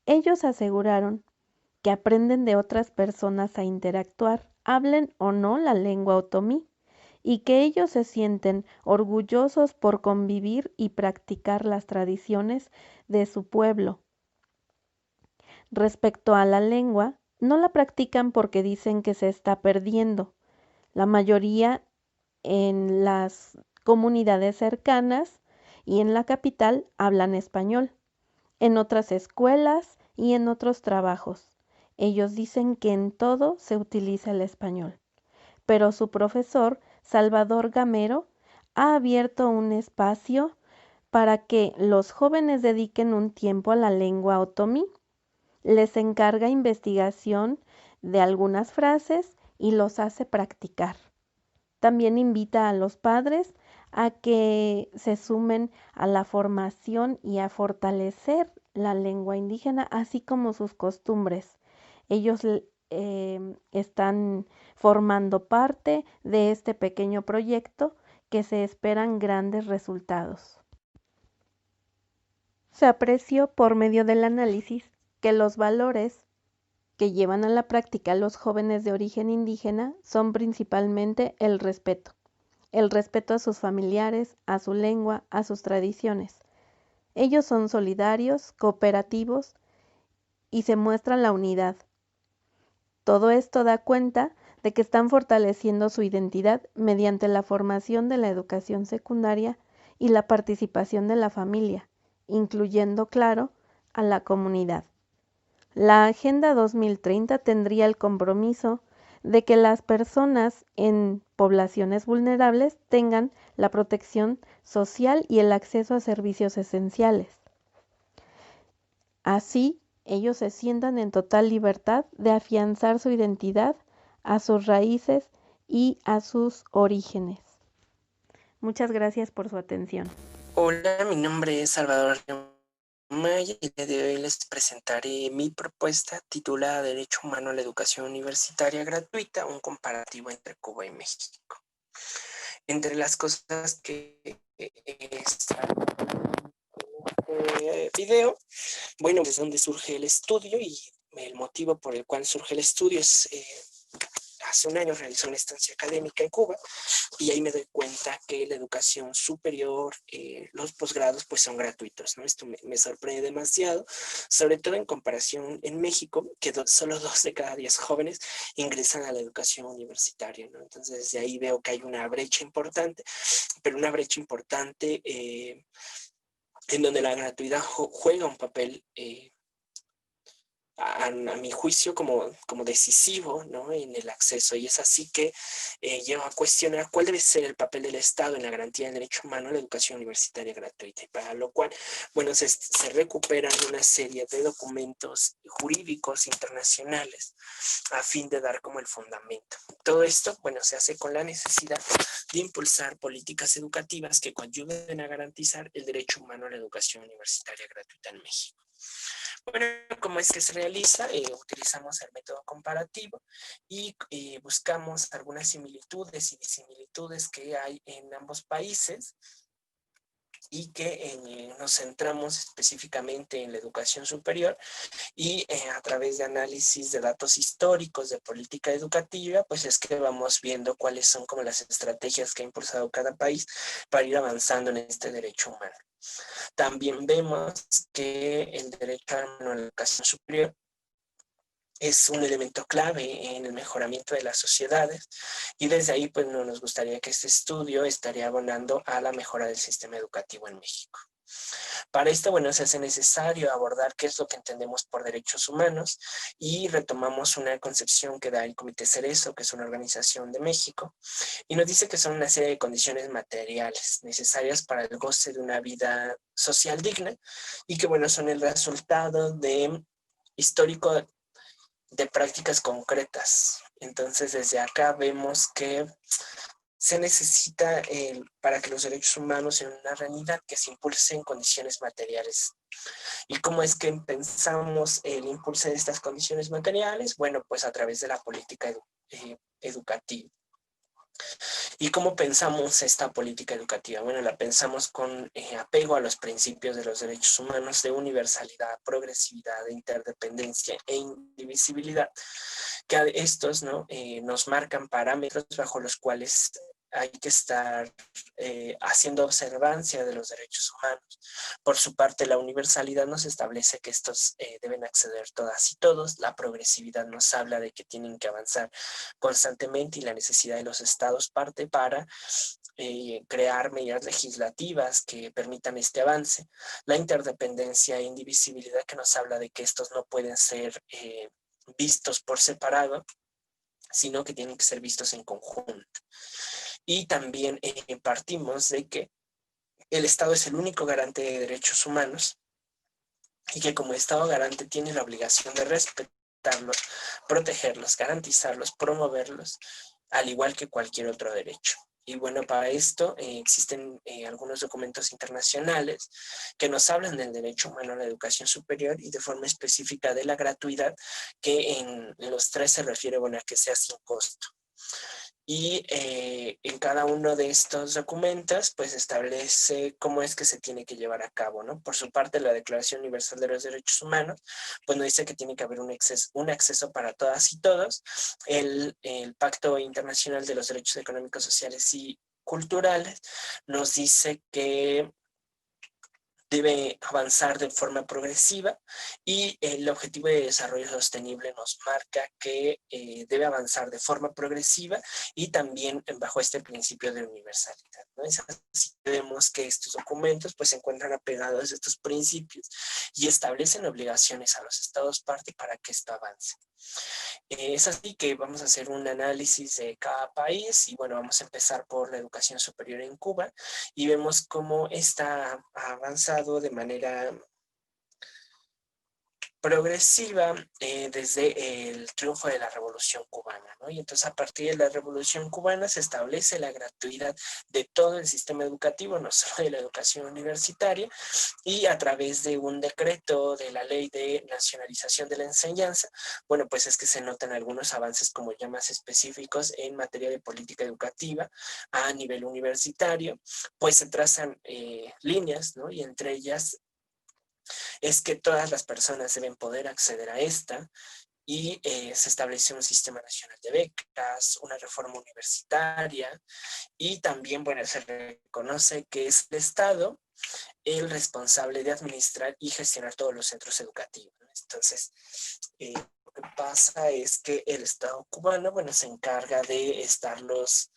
ellos aseguraron que aprenden de otras personas a interactuar, hablen o no la lengua otomí, y que ellos se sienten orgullosos por convivir y practicar las tradiciones de su pueblo. Respecto a la lengua, no la practican porque dicen que se está perdiendo. La mayoría en las comunidades cercanas y en la capital hablan español, en otras escuelas y en otros trabajos. Ellos dicen que en todo se utiliza el español, pero su profesor, Salvador Gamero, ha abierto un espacio para que los jóvenes dediquen un tiempo a la lengua otomí. Les encarga investigación de algunas frases y los hace practicar. También invita a los padres a que se sumen a la formación y a fortalecer la lengua indígena, así como sus costumbres. Ellos están formando parte de este pequeño proyecto que se esperan grandes resultados. Se apreció por medio del análisis que los valores que llevan a la práctica los jóvenes de origen indígena son principalmente el respeto a sus familiares, a su lengua, a sus tradiciones. Ellos son solidarios, cooperativos y se muestra la unidad. Todo esto da cuenta de que están fortaleciendo su identidad mediante la formación de la educación secundaria y la participación de la familia, incluyendo, claro, a la comunidad. La Agenda 2030 tendría el compromiso de que las personas en poblaciones vulnerables tengan la protección social y el acceso a servicios esenciales. Así, ellos se sientan en total libertad de afianzar su identidad a sus raíces y a sus orígenes. Muchas gracias por su atención. Hola, mi nombre es Salvador Maya y el día de hoy les presentaré mi propuesta titulada Derecho Humano a la Educación Universitaria Gratuita, un comparativo entre Cuba y México. Entre las cosas que están en este video, bueno, es donde surge el estudio y el motivo por el cual surge el estudio es hace un año realicé una estancia académica en Cuba y ahí me doy cuenta que la educación superior, los posgrados, pues son gratuitos, ¿no? Esto me sorprende demasiado, sobre todo en comparación en México, que solo 2 de cada 10 jóvenes ingresan a la educación universitaria, ¿no? Entonces, desde ahí veo que hay una brecha importante, pero una brecha importante en donde la gratuidad juega un papel a mi juicio como decisivo, ¿no? En el acceso, y es así que lleva a cuestionar cuál debe ser el papel del Estado en la garantía del derecho humano a la educación universitaria gratuita, y para lo cual, bueno, se recuperan una serie de documentos jurídicos internacionales a fin de dar como el fundamento. Todo esto, bueno, se hace con la necesidad de impulsar políticas educativas que ayuden a garantizar el derecho humano a la educación universitaria gratuita en México. Bueno, ¿cómo es que se realiza? Utilizamos el método comparativo y buscamos algunas similitudes y disimilitudes que hay en ambos países y que nos centramos específicamente en la educación superior y a través de análisis de datos históricos de política educativa, pues es que vamos viendo cuáles son como las estrategias que ha impulsado cada país para ir avanzando en este derecho humano. También vemos que el derecho a la educación superior es un elemento clave en el mejoramiento de las sociedades y desde ahí pues nos gustaría que este estudio estaría abonando a la mejora del sistema educativo en México. Para esto, bueno, se hace necesario abordar qué es lo que entendemos por derechos humanos y retomamos una concepción que da el Comité Cerezo, que es una organización de México, y nos dice que son una serie de condiciones materiales necesarias para el goce de una vida social digna y que, bueno, son el resultado de histórico de prácticas concretas. Entonces, desde acá vemos que se necesita para que los derechos humanos sean una realidad que se impulse en condiciones materiales. ¿Y cómo es que pensamos el impulso de estas condiciones materiales? Bueno, pues a través de la política educativa. ¿Y cómo pensamos esta política educativa? Bueno, la pensamos con apego a los principios de los derechos humanos de universalidad, progresividad, interdependencia e indivisibilidad, que estos, ¿no? Nos marcan parámetros bajo los cuales hay que estar haciendo observancia de los derechos humanos. Por su parte, la universalidad nos establece que estos deben acceder todas y todos. La progresividad nos habla de que tienen que avanzar constantemente y la necesidad de los estados parte para crear medidas legislativas que permitan este avance. La interdependencia e indivisibilidad que nos habla de que estos no pueden ser vistos por separado, sino que tienen que ser vistos en conjunto. Y también partimos de que el Estado es el único garante de derechos humanos y que como Estado garante tiene la obligación de respetarlos, protegerlos, garantizarlos, promoverlos, al igual que cualquier otro derecho. Y bueno, para esto existen algunos documentos internacionales que nos hablan del derecho humano a la educación superior y de forma específica de la gratuidad, que en los 3 se refiere, bueno, a que sea sin costo. Y en cada uno de estos documentos pues establece cómo es que se tiene que llevar a cabo, ¿no? Por su parte, la Declaración Universal de los Derechos Humanos pues nos dice que tiene que haber un acceso para todas y todos. El Pacto Internacional de los Derechos Económicos, Sociales y Culturales nos dice que debe avanzar de forma progresiva y el Objetivo de Desarrollo Sostenible nos marca que debe avanzar de forma progresiva y también bajo este principio de universalidad, ¿no? Es así que vemos que estos documentos pues se encuentran apegados a estos principios y establecen obligaciones a los estados parte para que esto avance. Es así que vamos a hacer un análisis de cada país y bueno, vamos a empezar por la educación superior en Cuba y vemos cómo está avanzado de manera progresiva desde el triunfo de la Revolución Cubana, ¿no? Y entonces a partir de la Revolución Cubana se establece la gratuidad de todo el sistema educativo, no solo de la educación universitaria, y a través de un decreto de la Ley de Nacionalización de la Enseñanza, bueno, pues es que se notan algunos avances como ya más específicos en materia de política educativa a nivel universitario, pues se trazan líneas, ¿no? Y entre ellas es que todas las personas deben poder acceder a esta y se estableció un sistema nacional de becas, una reforma universitaria y también, bueno, se reconoce que es el Estado el responsable de administrar y gestionar todos los centros educativos. Entonces, lo que pasa es que el Estado cubano, bueno, se encarga de estarlos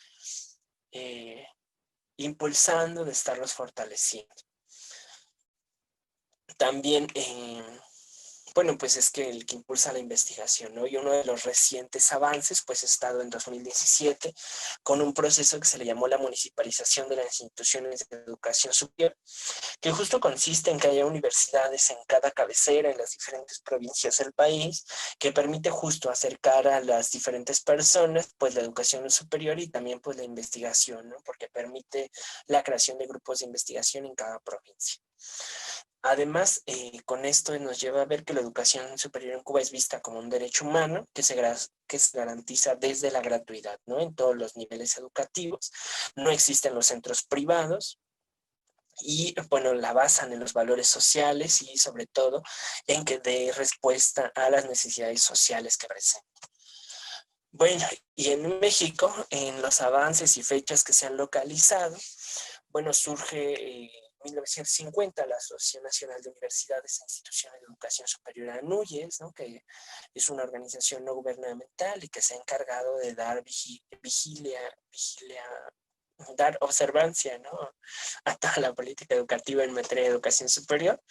impulsando, de estarlos fortaleciendo. También, bueno, pues es que el que impulsa la investigación, ¿no? Y uno de los recientes avances, pues ha estado en 2017 con un proceso que se le llamó la municipalización de las instituciones de educación superior, que justo consiste en que haya universidades en cada cabecera, en las diferentes provincias del país, que permite justo acercar a las diferentes personas, pues la educación superior y también pues la investigación, ¿no? Porque permite la creación de grupos de investigación en cada provincia. Además, con esto nos lleva a ver que la educación superior en Cuba es vista como un derecho humano que se garantiza desde la gratuidad, ¿no? En todos los niveles educativos. No existen los centros privados y, bueno, la basan en los valores sociales y, sobre todo, en que dé respuesta a las necesidades sociales que presenta. Bueno, y en México, en los avances y fechas que se han localizado, bueno, surge 1950 la Asociación Nacional de Universidades e Instituciones de Educación Superior ANUYES, ¿no? Que es una organización no gubernamental y que se ha encargado de dar dar observancia, ¿no? A toda la política educativa en materia de educación superior.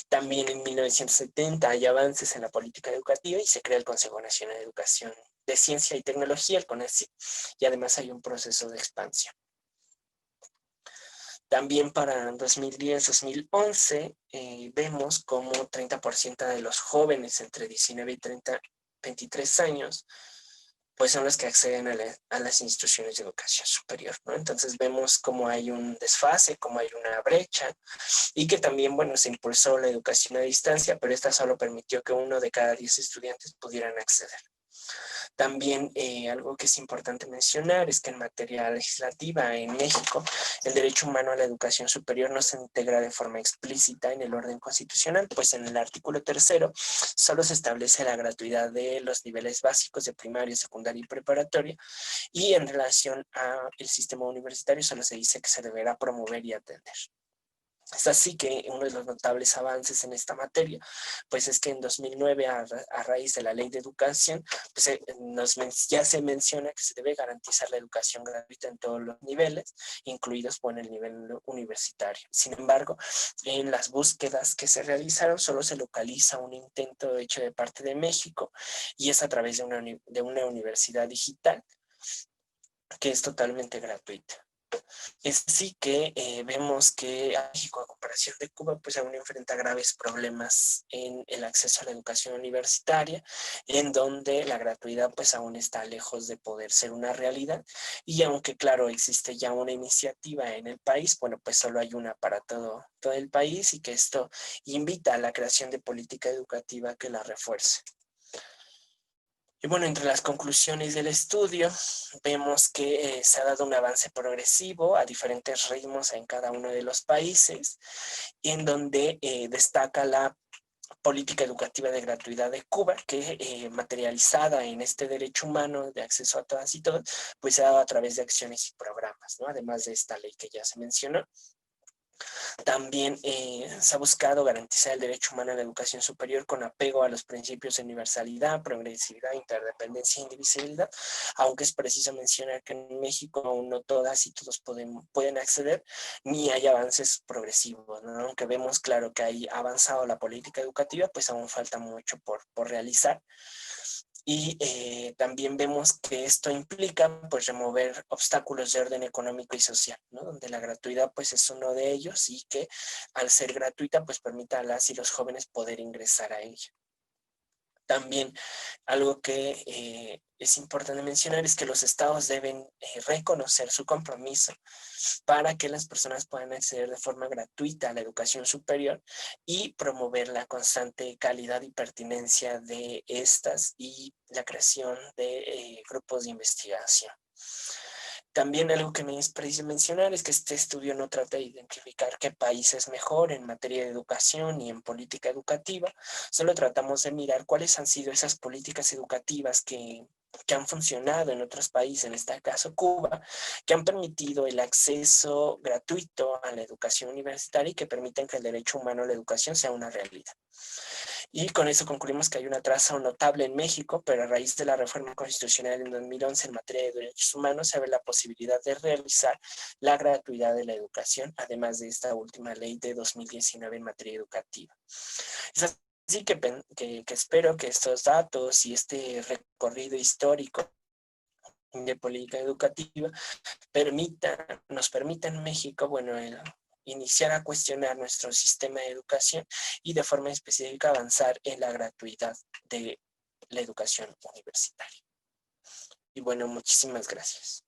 También en 1970 hay avances en la política educativa y se crea el Consejo Nacional de Educación de Ciencia y Tecnología, el CONACYT, y además hay un proceso de expansión. También para 2010-2011 vemos como 30% de los jóvenes entre 19 y 23 años pues son los que acceden a las instituciones de educación superior, ¿no? Entonces vemos cómo hay un desfase, cómo hay una brecha y que también, bueno, se impulsó la educación a distancia, pero esta solo permitió que 1 de cada 10 estudiantes pudieran acceder. También algo que es importante mencionar es que en materia legislativa en México el derecho humano a la educación superior no se integra de forma explícita en el orden constitucional, pues en el artículo 3 solo se establece la gratuidad de los niveles básicos de primaria, secundaria y preparatoria y en relación al sistema universitario solo se dice que se deberá promover y atender. Es así que uno de los notables avances en esta materia, pues es que en 2009, a raíz de la Ley de Educación, pues ya se menciona que se debe garantizar la educación gratuita en todos los niveles, incluidos por el nivel universitario. Sin embargo, en las búsquedas que se realizaron, solo se localiza un intento hecho de parte de México, y es a través de una universidad digital, que es totalmente gratuita. Es así que vemos que México, a comparación de Cuba, pues aún enfrenta graves problemas en el acceso a la educación universitaria, en donde la gratuidad pues aún está lejos de poder ser una realidad. Y aunque, claro, existe ya una iniciativa en el país, bueno, pues solo hay una para todo el país y que esto invita a la creación de política educativa que la refuerce. Y bueno, entre las conclusiones del estudio, vemos que se ha dado un avance progresivo a diferentes ritmos en cada uno de los países, en donde destaca la política educativa de gratuidad de Cuba, que materializada en este derecho humano de acceso a todas y todos, pues se ha dado a través de acciones y programas, ¿no? Además de esta ley que ya se mencionó. También se ha buscado garantizar el derecho humano a la educación superior con apego a los principios de universalidad, progresividad, interdependencia e indivisibilidad, aunque es preciso mencionar que en México aún no todas y todos pueden acceder, ni hay avances progresivos, ¿no? Aunque vemos claro que ha avanzado la política educativa, pues aún falta mucho por realizar. Y también vemos que esto implica pues remover obstáculos de orden económico y social, ¿no? Donde la gratuidad pues es uno de ellos y que al ser gratuita pues permita a las y los jóvenes poder ingresar a ella. También algo que es importante mencionar es que los estados deben reconocer su compromiso para que las personas puedan acceder de forma gratuita a la educación superior y promover la constante calidad y pertinencia de estas y la creación de grupos de investigación. También algo que me es preciso mencionar es que este estudio no trata de identificar qué país es mejor en materia de educación y en política educativa, solo tratamos de mirar cuáles han sido esas políticas educativas que han funcionado en otros países, en este caso Cuba, que han permitido el acceso gratuito a la educación universitaria y que permiten que el derecho humano a la educación sea una realidad. Y con eso concluimos que hay un atraso notable en México, pero a raíz de la reforma constitucional en 2011 en materia de derechos humanos se ve la posibilidad de realizar la gratuidad de la educación, además de esta última ley de 2019 en materia educativa. Es así que espero que estos datos y este recorrido histórico de política educativa nos permita en México, iniciar a cuestionar nuestro sistema de educación y de forma específica avanzar en la gratuidad de la educación universitaria. Y muchísimas gracias.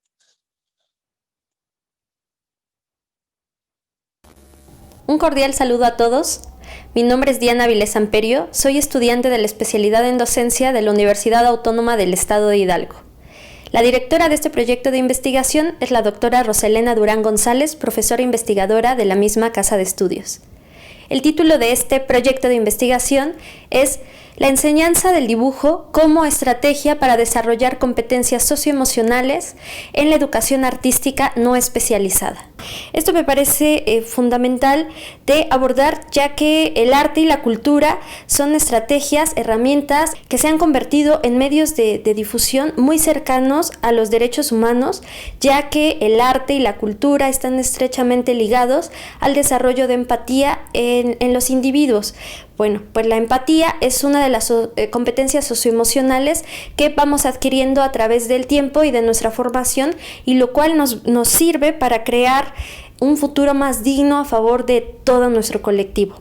Un cordial saludo a todos. Mi nombre es Diana Vilés Amperio, soy estudiante de la especialidad en docencia de la Universidad Autónoma del Estado de Hidalgo. La directora de este proyecto de investigación es la doctora Roselena Durán González, profesora investigadora de la misma casa de estudios. El título de este proyecto de investigación es La enseñanza del dibujo como estrategia para desarrollar competencias socioemocionales en la educación artística no especializada. Esto me parece fundamental de abordar, ya que el arte y la cultura son estrategias, herramientas que se han convertido en medios de difusión muy cercanos a los derechos humanos, ya que el arte y la cultura están estrechamente ligados al desarrollo de empatía en los individuos. Pues la empatía es una de las competencias socioemocionales que vamos adquiriendo a través del tiempo y de nuestra formación, y lo cual nos sirve para crear un futuro más digno a favor de todo nuestro colectivo.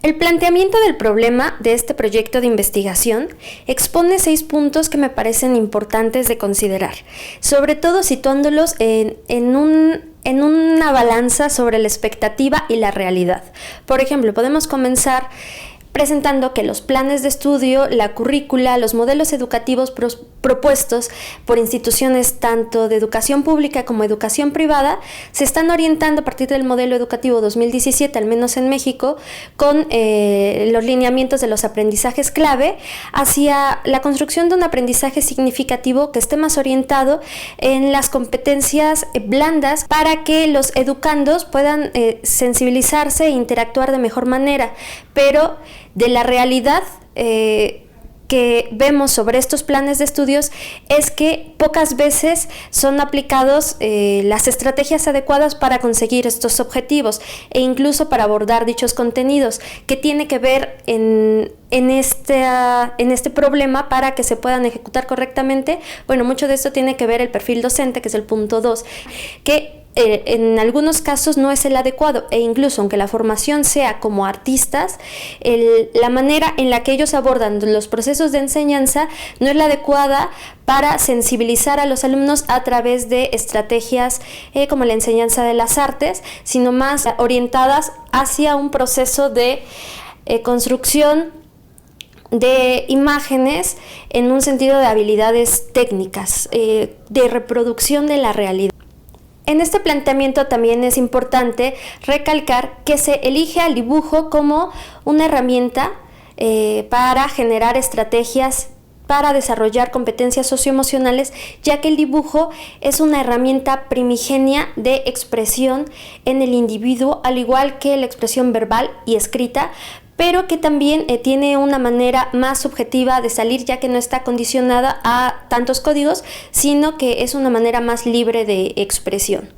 El planteamiento del problema de este proyecto de investigación expone 6 puntos que me parecen importantes de considerar, sobre todo situándolos en una balanza sobre la expectativa y la realidad. Por ejemplo, podemos comenzar presentando que los planes de estudio, la currícula, los modelos educativos propuestos por instituciones tanto de educación pública como educación privada se están orientando a partir del modelo educativo 2017, al menos en México, con los lineamientos de los aprendizajes clave hacia la construcción de un aprendizaje significativo que esté más orientado en las competencias blandas para que los educandos puedan sensibilizarse e interactuar de mejor manera, pero de la realidad que vemos sobre estos planes de estudios es que pocas veces son aplicados las estrategias adecuadas para conseguir estos objetivos e incluso para abordar dichos contenidos, que tiene que ver en este problema para que se puedan ejecutar correctamente. Mucho de esto tiene que ver el perfil docente, que es el punto 2, que en algunos casos no es el adecuado, e incluso aunque la formación sea como artistas, la manera en la que ellos abordan los procesos de enseñanza no es la adecuada para sensibilizar a los alumnos a través de estrategias como la enseñanza de las artes, sino más orientadas hacia un proceso de construcción de imágenes en un sentido de habilidades técnicas, de reproducción de la realidad. En este planteamiento también es importante recalcar que se elige al dibujo como una herramienta para generar estrategias para desarrollar competencias socioemocionales, ya que el dibujo es una herramienta primigenia de expresión en el individuo, al igual que la expresión verbal y escrita, pero que también tiene una manera más subjetiva de salir, ya que no está condicionada a tantos códigos, sino que es una manera más libre de expresión.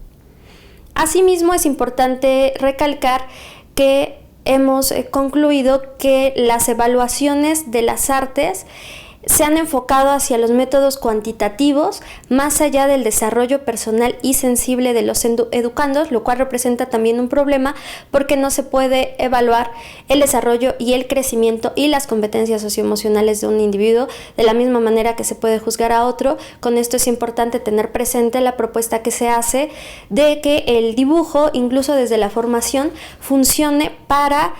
Asimismo, es importante recalcar que hemos concluido que las evaluaciones de las artes se han enfocado hacia los métodos cuantitativos más allá del desarrollo personal y sensible de los educandos, lo cual representa también un problema porque no se puede evaluar el desarrollo y el crecimiento y las competencias socioemocionales de un individuo de la misma manera que se puede juzgar a otro. Con esto es importante tener presente la propuesta que se hace de que el dibujo, incluso desde la formación, funcione para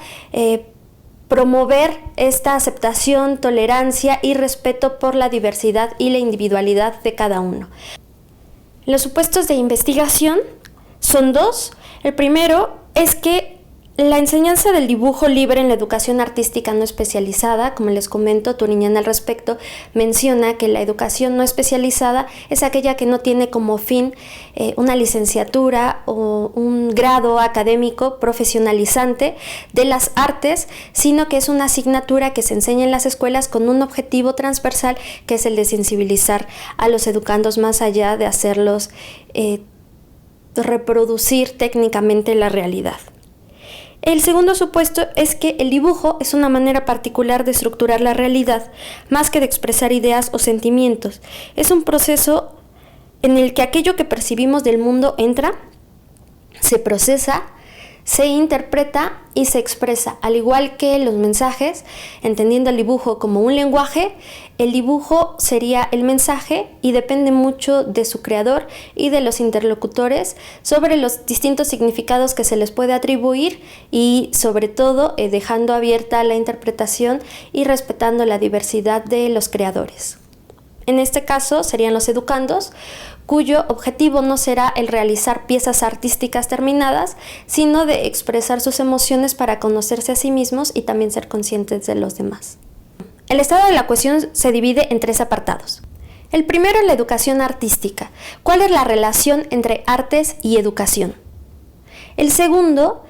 promover esta aceptación, tolerancia y respeto por la diversidad y la individualidad de cada uno. Los supuestos de investigación son dos. El primero es que la enseñanza del dibujo libre en la educación artística no especializada, como les comento, Turiñán al respecto menciona que la educación no especializada es aquella que no tiene como fin una licenciatura o un grado académico profesionalizante de las artes, sino que es una asignatura que se enseña en las escuelas con un objetivo transversal, que es el de sensibilizar a los educandos más allá de hacerlos reproducir técnicamente la realidad. El segundo supuesto es que el dibujo es una manera particular de estructurar la realidad, más que de expresar ideas o sentimientos. Es un proceso en el que aquello que percibimos del mundo entra, se procesa, se interpreta y se expresa. Al igual que los mensajes, entendiendo el dibujo como un lenguaje, el dibujo sería el mensaje y depende mucho de su creador y de los interlocutores sobre los distintos significados que se les puede atribuir y sobre todo dejando abierta la interpretación y respetando la diversidad de los creadores. En este caso serían los educandos, cuyo objetivo no será el realizar piezas artísticas terminadas, sino de expresar sus emociones para conocerse a sí mismos y también ser conscientes de los demás. El estado de la cuestión se divide en tres apartados. El primero es la educación artística. ¿Cuál es la relación entre artes y educación? El segundo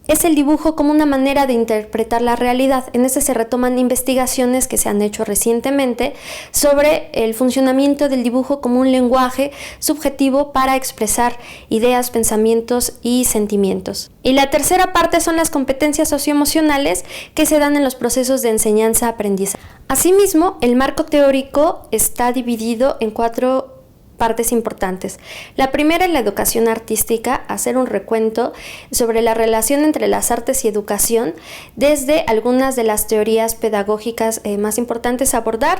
es el dibujo como una manera de interpretar la realidad. En este se retoman investigaciones que se han hecho recientemente sobre el funcionamiento del dibujo como un lenguaje subjetivo para expresar ideas, pensamientos y sentimientos. Y la tercera parte son las competencias socioemocionales que se dan en los procesos de enseñanza-aprendizaje. Asimismo, el marco teórico está dividido en cuatro partes importantes. La primera es la educación artística, hacer un recuento sobre la relación entre las artes y educación desde algunas de las teorías pedagógicas más importantes a abordar,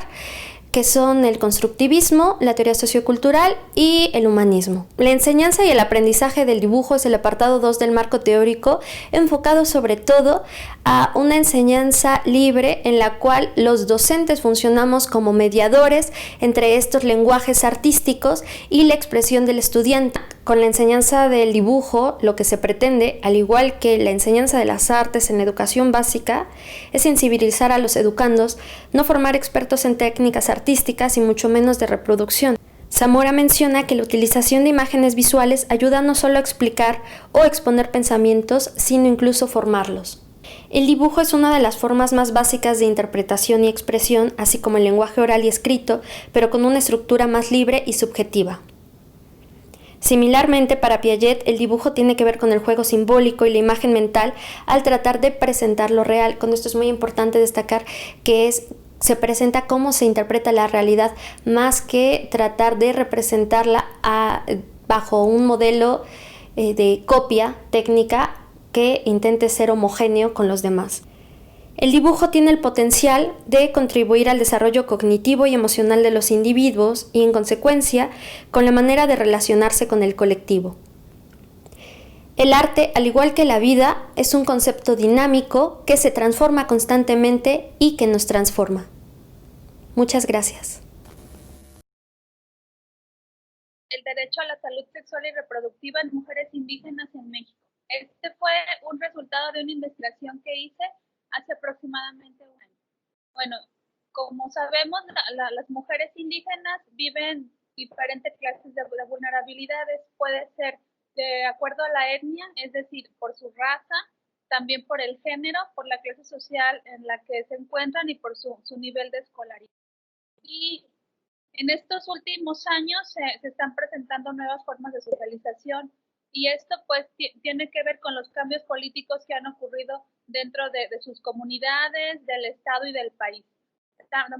que son el constructivismo, la teoría sociocultural y el humanismo. La enseñanza y el aprendizaje del dibujo es el apartado 2 del marco teórico, enfocado sobre todo a una enseñanza libre en la cual los docentes funcionamos como mediadores entre estos lenguajes artísticos y la expresión del estudiante. Con la enseñanza del dibujo, lo que se pretende, al igual que la enseñanza de las artes en la educación básica, es sensibilizar a los educandos, no formar expertos en técnicas artísticas y mucho menos de reproducción. Zamora menciona que la utilización de imágenes visuales ayuda no solo a explicar o exponer pensamientos, sino incluso formarlos. El dibujo es una de las formas más básicas de interpretación y expresión, así como el lenguaje oral y escrito, pero con una estructura más libre y subjetiva. Similarmente, para Piaget, el dibujo tiene que ver con el juego simbólico y la imagen mental al tratar de presentar lo real. Con esto es muy importante destacar que se presenta cómo se interpreta la realidad, más que tratar de representarla bajo un modelo de copia técnica que intente ser homogéneo con los demás. El dibujo tiene el potencial de contribuir al desarrollo cognitivo y emocional de los individuos y, en consecuencia, con la manera de relacionarse con el colectivo. El arte, al igual que la vida, es un concepto dinámico que se transforma constantemente y que nos transforma. Muchas gracias. El derecho a la salud sexual y reproductiva en mujeres indígenas en México. Este fue un resultado de una investigación que hice hace aproximadamente un año. Bueno, como sabemos, las mujeres indígenas viven diferentes clases de vulnerabilidades. Puede ser de acuerdo a la etnia, es decir, por su raza, también por el género, por la clase social en la que se encuentran y por su nivel de escolaridad. Y en estos últimos años se están presentando nuevas formas de socialización y esto pues tiene que ver con los cambios políticos que han ocurrido dentro de sus comunidades, del Estado y del país.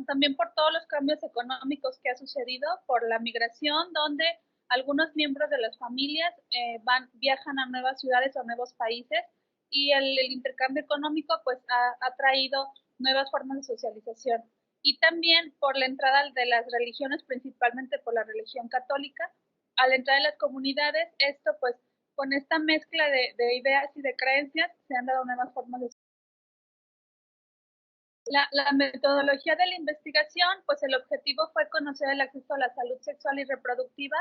También por todos los cambios económicos que ha sucedido, por la migración, donde algunos miembros de las familias viajan a nuevas ciudades o nuevos países y el intercambio económico pues ha traído nuevas formas de socialización. Y también por la entrada de las religiones, principalmente por la religión católica, al entrar en las comunidades, esto pues con esta mezcla de ideas y de creencias se han dado nuevas formas de la metodología de la investigación, pues el objetivo fue conocer el acceso a la salud sexual y reproductiva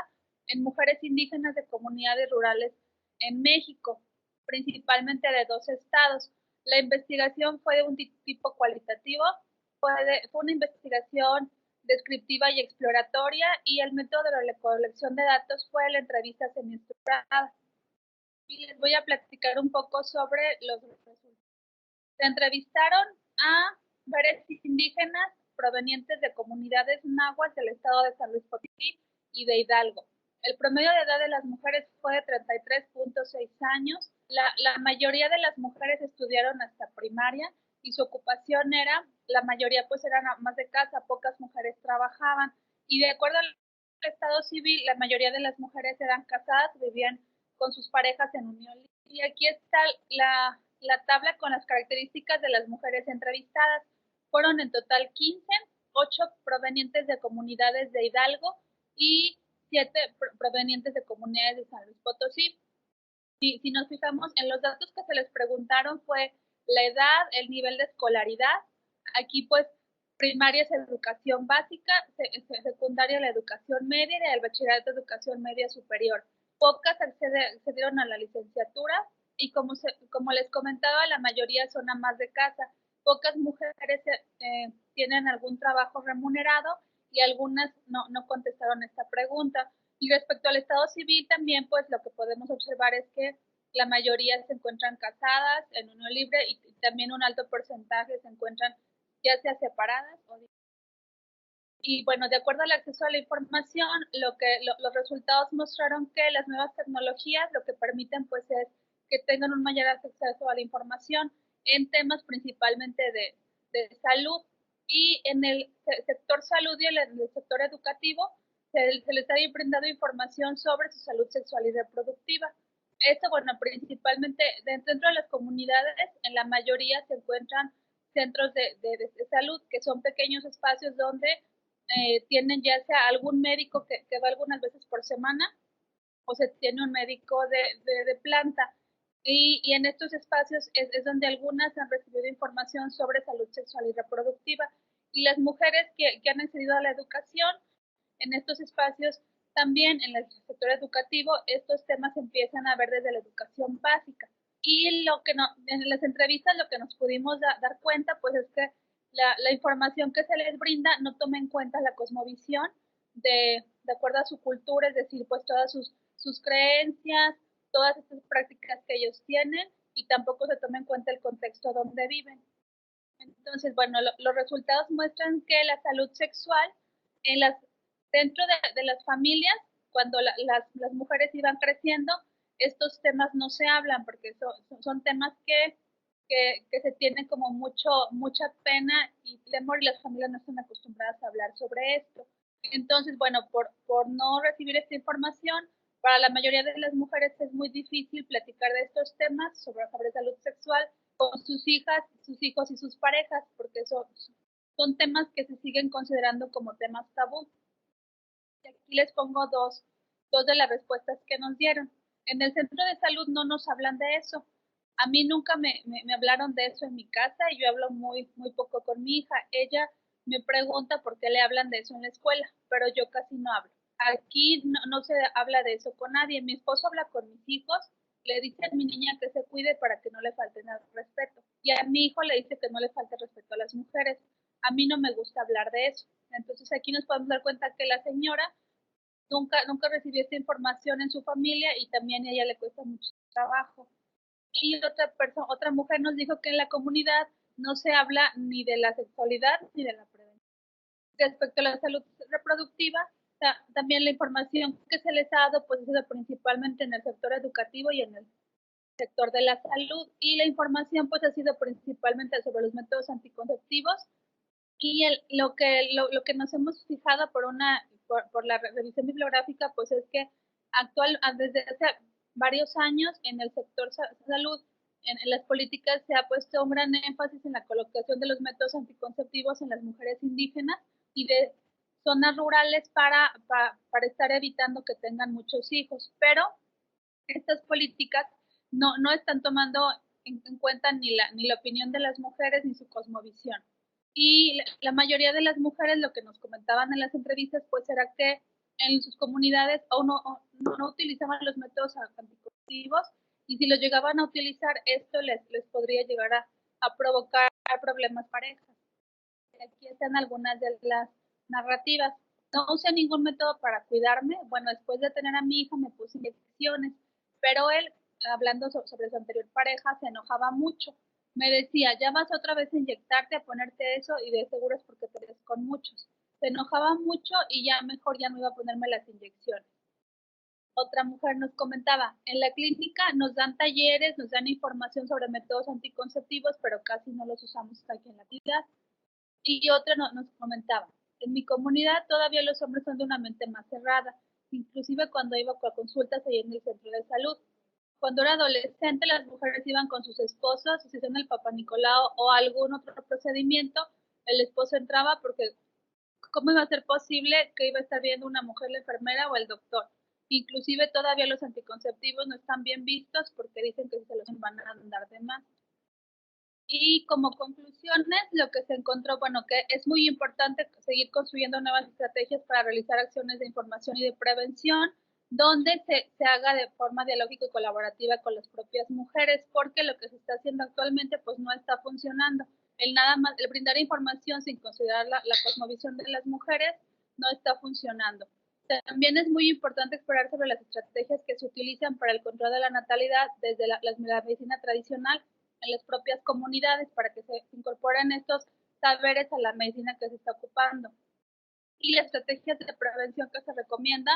en mujeres indígenas de comunidades rurales en México, principalmente de 2 estados. La investigación fue de un tipo cualitativo, fue una investigación descriptiva y exploratoria, y el método de la colección de datos fue la entrevista semiestructurada. Y les voy a platicar un poco sobre los resultados. Se entrevistaron a mujeres indígenas provenientes de comunidades náhuatl del estado de San Luis Potosí y de Hidalgo. El promedio de edad de las mujeres fue de 33.6 años. La mayoría de las mujeres estudiaron hasta primaria y su ocupación era, la mayoría pues eran amas de casa, pocas mujeres trabajaban. Y de acuerdo al estado civil, la mayoría de las mujeres eran casadas, vivían con sus parejas en unión libre. Y aquí está la tabla con las características de las mujeres entrevistadas. Fueron en total 15, 8 provenientes de comunidades de Hidalgo y 7 provenientes de comunidades de San Luis Potosí. Si nos fijamos en los datos que se les preguntaron fue la edad, el nivel de escolaridad. Aquí pues primaria es educación básica, secundaria la educación media y el bachillerato de educación media superior. Pocas accedieron a la licenciatura y como les comentaba, la mayoría son amas de casa. Pocas mujeres tienen algún trabajo remunerado y algunas no contestaron esta pregunta. Y respecto al estado civil también, pues lo que podemos observar es que la mayoría se encuentran casadas en unión libre y también un alto porcentaje se encuentran ya sea separadas o... Y bueno, de acuerdo al acceso a la información, los resultados mostraron que las nuevas tecnologías lo que permiten pues es que tengan un mayor acceso a la información en temas principalmente de salud, y en el sector salud y en el sector educativo se les ha brindado información sobre su salud sexual y reproductiva. Esto, bueno, principalmente dentro de las comunidades, en la mayoría se encuentran centros de salud, que son pequeños espacios donde tienen ya sea algún médico que va algunas veces por semana o se tiene un médico de planta. Y en estos espacios es donde algunas han recibido información sobre salud sexual y reproductiva. Y las mujeres que han accedido a la educación en estos espacios, también en el sector educativo, estos temas empiezan a ver desde la educación básica. Y en las entrevistas lo que nos pudimos dar cuenta, pues es que la información que se les brinda no toma en cuenta la cosmovisión de acuerdo a su cultura, es decir, pues todas sus creencias, todas estas prácticas que ellos tienen, y tampoco se toma en cuenta el contexto donde viven. Entonces, bueno, los resultados muestran que la salud sexual dentro de las familias, cuando las mujeres iban creciendo, estos temas no se hablan porque son temas que se tienen como mucha pena y temor, y las familias no están acostumbradas a hablar sobre esto. Entonces, bueno, por no recibir esta información, para la mayoría de las mujeres es muy difícil platicar de estos temas sobre salud sexual con sus hijas, sus hijos y sus parejas, porque son temas que se siguen considerando como temas tabú. Y aquí les pongo dos de las respuestas que nos dieron. En el centro de salud no nos hablan de eso. A mí nunca me hablaron de eso en mi casa y yo hablo muy poco con mi hija. Ella me pregunta por qué le hablan de eso en la escuela, pero yo casi no hablo. Aquí no se habla de eso con nadie. Mi esposo habla con mis hijos, le dice a mi niña que se cuide para que no le falte respeto. Y a mi hijo le dice que no le falte respeto a las mujeres. A mí no me gusta hablar de eso. Entonces aquí nos podemos dar cuenta que la señora nunca recibió esta información en su familia y también a ella le cuesta mucho trabajo. Y otra mujer nos dijo que en la comunidad no se habla ni de la sexualidad ni de la prevención. Respecto a la salud reproductiva, también la información que se les ha dado pues ha sido principalmente en el sector educativo y en el sector de la salud, y la información pues ha sido principalmente sobre los métodos anticonceptivos, y lo que nos hemos fijado por la revisión bibliográfica pues es que desde hace varios años en el sector salud, en las políticas se ha puesto un gran énfasis en la colocación de los métodos anticonceptivos en las mujeres indígenas y de zonas rurales para estar evitando que tengan muchos hijos, pero estas políticas no están tomando en cuenta ni la opinión de las mujeres ni su cosmovisión. Y la mayoría de las mujeres lo que nos comentaban en las entrevistas pues era que en sus comunidades no utilizaban los métodos anticonceptivos, y si los llegaban a utilizar esto les podría llegar a provocar problemas parejas. Aquí están algunas de las narrativas. No usé ningún método para cuidarme. Bueno, después de tener a mi hija me puse inyecciones, pero él, hablando sobre su anterior pareja, se enojaba mucho. Me decía, ya vas otra vez a inyectarte, a ponerte eso, y de seguro es porque te ves con muchos. Se enojaba mucho y ya mejor ya no iba a ponerme las inyecciones. Otra mujer nos comentaba, en la clínica nos dan talleres, nos dan información sobre métodos anticonceptivos, pero casi no los usamos aquí en la ciudad. Y otra nos comentaba, en mi comunidad todavía los hombres son de una mente más cerrada, inclusive cuando iba a consultas ahí en el centro de salud. Cuando era adolescente, las mujeres iban con sus esposos, si hacían el Papá Nicolau o algún otro procedimiento, el esposo entraba porque ¿cómo iba a ser posible que iba a estar viendo una mujer la enfermera o el doctor? Inclusive todavía los anticonceptivos no están bien vistos porque dicen que se los van a dar de más. Y como conclusiones, lo que se encontró, bueno, que es muy importante seguir construyendo nuevas estrategias para realizar acciones de información y de prevención, donde se haga de forma dialógica y colaborativa con las propias mujeres, porque lo que se está haciendo actualmente pues no está funcionando. El brindar información sin considerar la cosmovisión de las mujeres no está funcionando. También es muy importante explorar sobre las estrategias que se utilizan para el control de la natalidad desde la medicina tradicional en las propias comunidades para que se incorporen estos saberes a la medicina que se está ocupando. Y las estrategias de prevención que se recomienda,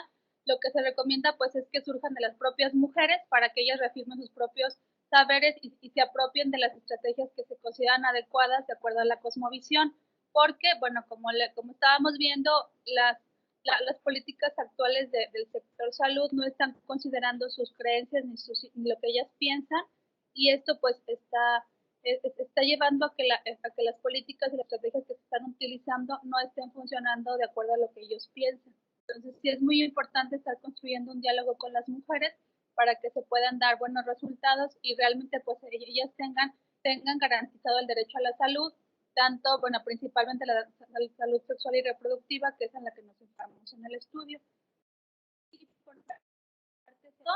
lo que se recomienda pues es que surjan de las propias mujeres para que ellas reafirmen sus propios saberes y se apropien de las estrategias que se consideran adecuadas de acuerdo a la cosmovisión, porque, bueno, como estábamos viendo, las políticas actuales del sector salud no están considerando sus creencias ni lo que ellas piensan, y esto pues está llevando a que las políticas y las estrategias que se están utilizando no estén funcionando de acuerdo a lo que ellos piensan. Entonces sí es muy importante estar construyendo un diálogo con las mujeres para que se puedan dar buenos resultados y realmente pues ellas tengan garantizado el derecho a la salud, tanto, bueno, principalmente la salud sexual y reproductiva, que es en la que nos enfocamos en el estudio. Y por parte de eso,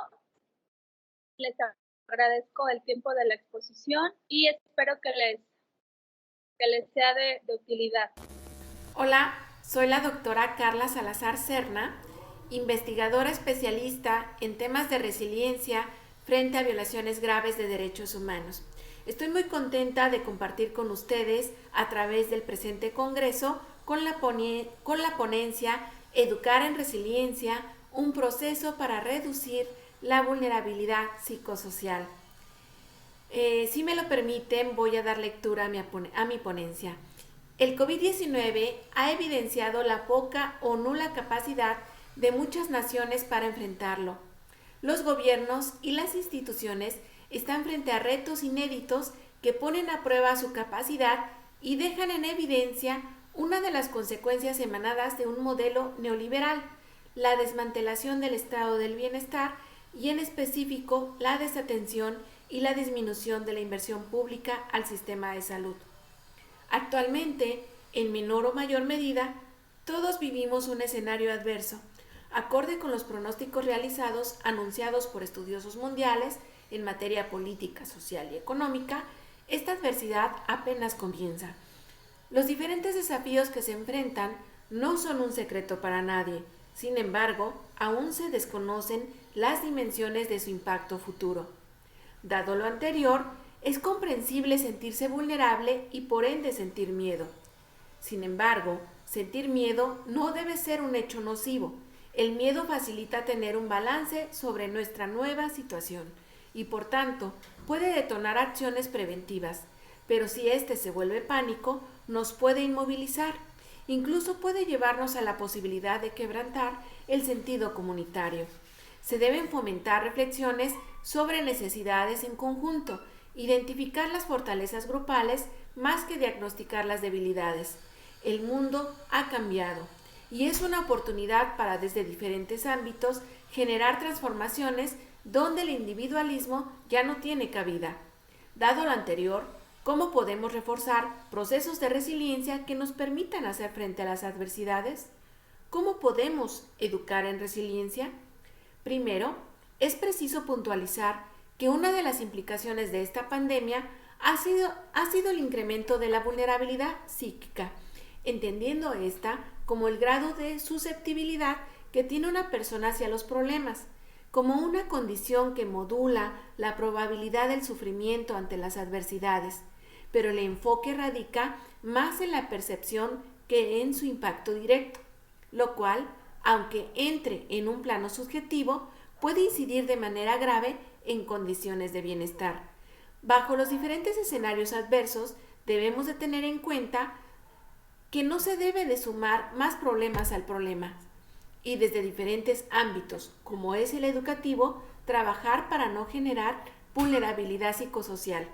les agradezco el tiempo de la exposición y espero que les sea de utilidad. Hola, soy la doctora Carla Salazar Serna, investigadora especialista en temas de resiliencia frente a violaciones graves de derechos humanos. Estoy muy contenta de compartir con ustedes a través del presente congreso con la ponencia Educar en Resiliencia, un proceso para reducir la vulnerabilidad psicosocial. Si me lo permiten, voy a dar lectura a mi ponencia. El COVID-19 ha evidenciado la poca o nula capacidad de muchas naciones para enfrentarlo. Los gobiernos y las instituciones están frente a retos inéditos que ponen a prueba su capacidad y dejan en evidencia una de las consecuencias emanadas de un modelo neoliberal, la desmantelación del estado del bienestar y en específico la desatención y la disminución de la inversión pública al sistema de salud. Actualmente, en menor o mayor medida, todos vivimos un escenario adverso, acorde con los pronósticos anunciados por estudiosos mundiales en materia política, social y económica. Esta adversidad apenas comienza. Los diferentes desafíos que se enfrentan no son un secreto para nadie. Sin embargo, aún se desconocen las dimensiones de su impacto futuro. Dado lo anterior, es comprensible sentirse vulnerable y por ende sentir miedo. Sin embargo, sentir miedo no debe ser un hecho nocivo. El miedo facilita tener un balance sobre nuestra nueva situación y por tanto puede detonar acciones preventivas. Pero si este se vuelve pánico, nos puede inmovilizar. Incluso puede llevarnos a la posibilidad de quebrantar el sentido comunitario. Se deben fomentar reflexiones sobre necesidades en conjunto, identificar las fortalezas grupales más que diagnosticar las debilidades. El mundo ha cambiado y es una oportunidad para desde diferentes ámbitos generar transformaciones donde el individualismo ya no tiene cabida. Dado lo anterior, ¿cómo podemos reforzar procesos de resiliencia que nos permitan hacer frente a las adversidades? ¿Cómo podemos educar en resiliencia? Primero, es preciso puntualizar que una de las implicaciones de esta pandemia ha sido el incremento de la vulnerabilidad psíquica, entendiendo esta como el grado de susceptibilidad que tiene una persona hacia los problemas, como una condición que modula la probabilidad del sufrimiento ante las adversidades, pero el enfoque radica más en la percepción que en su impacto directo, lo cual, aunque entre en un plano subjetivo, puede incidir de manera grave en condiciones de bienestar. Bajo los diferentes escenarios adversos, debemos de tener en cuenta que no se debe de sumar más problemas al problema y desde diferentes ámbitos, como es el educativo, trabajar para no generar vulnerabilidad psicosocial.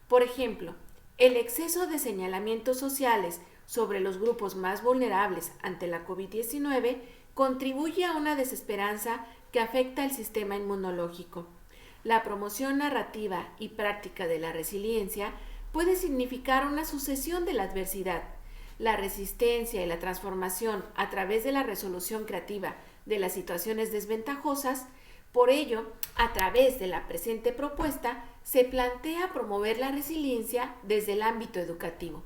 Por ejemplo, el exceso de señalamientos sociales sobre los grupos más vulnerables ante la COVID-19 contribuye a una desesperanza que afecta el sistema inmunológico. La promoción narrativa y práctica de la resiliencia puede significar una sucesión de la adversidad. La resistencia y la transformación a través de la resolución creativa de las situaciones desventajosas. Por ello, a través de la presente propuesta, se plantea promover la resiliencia desde el ámbito educativo.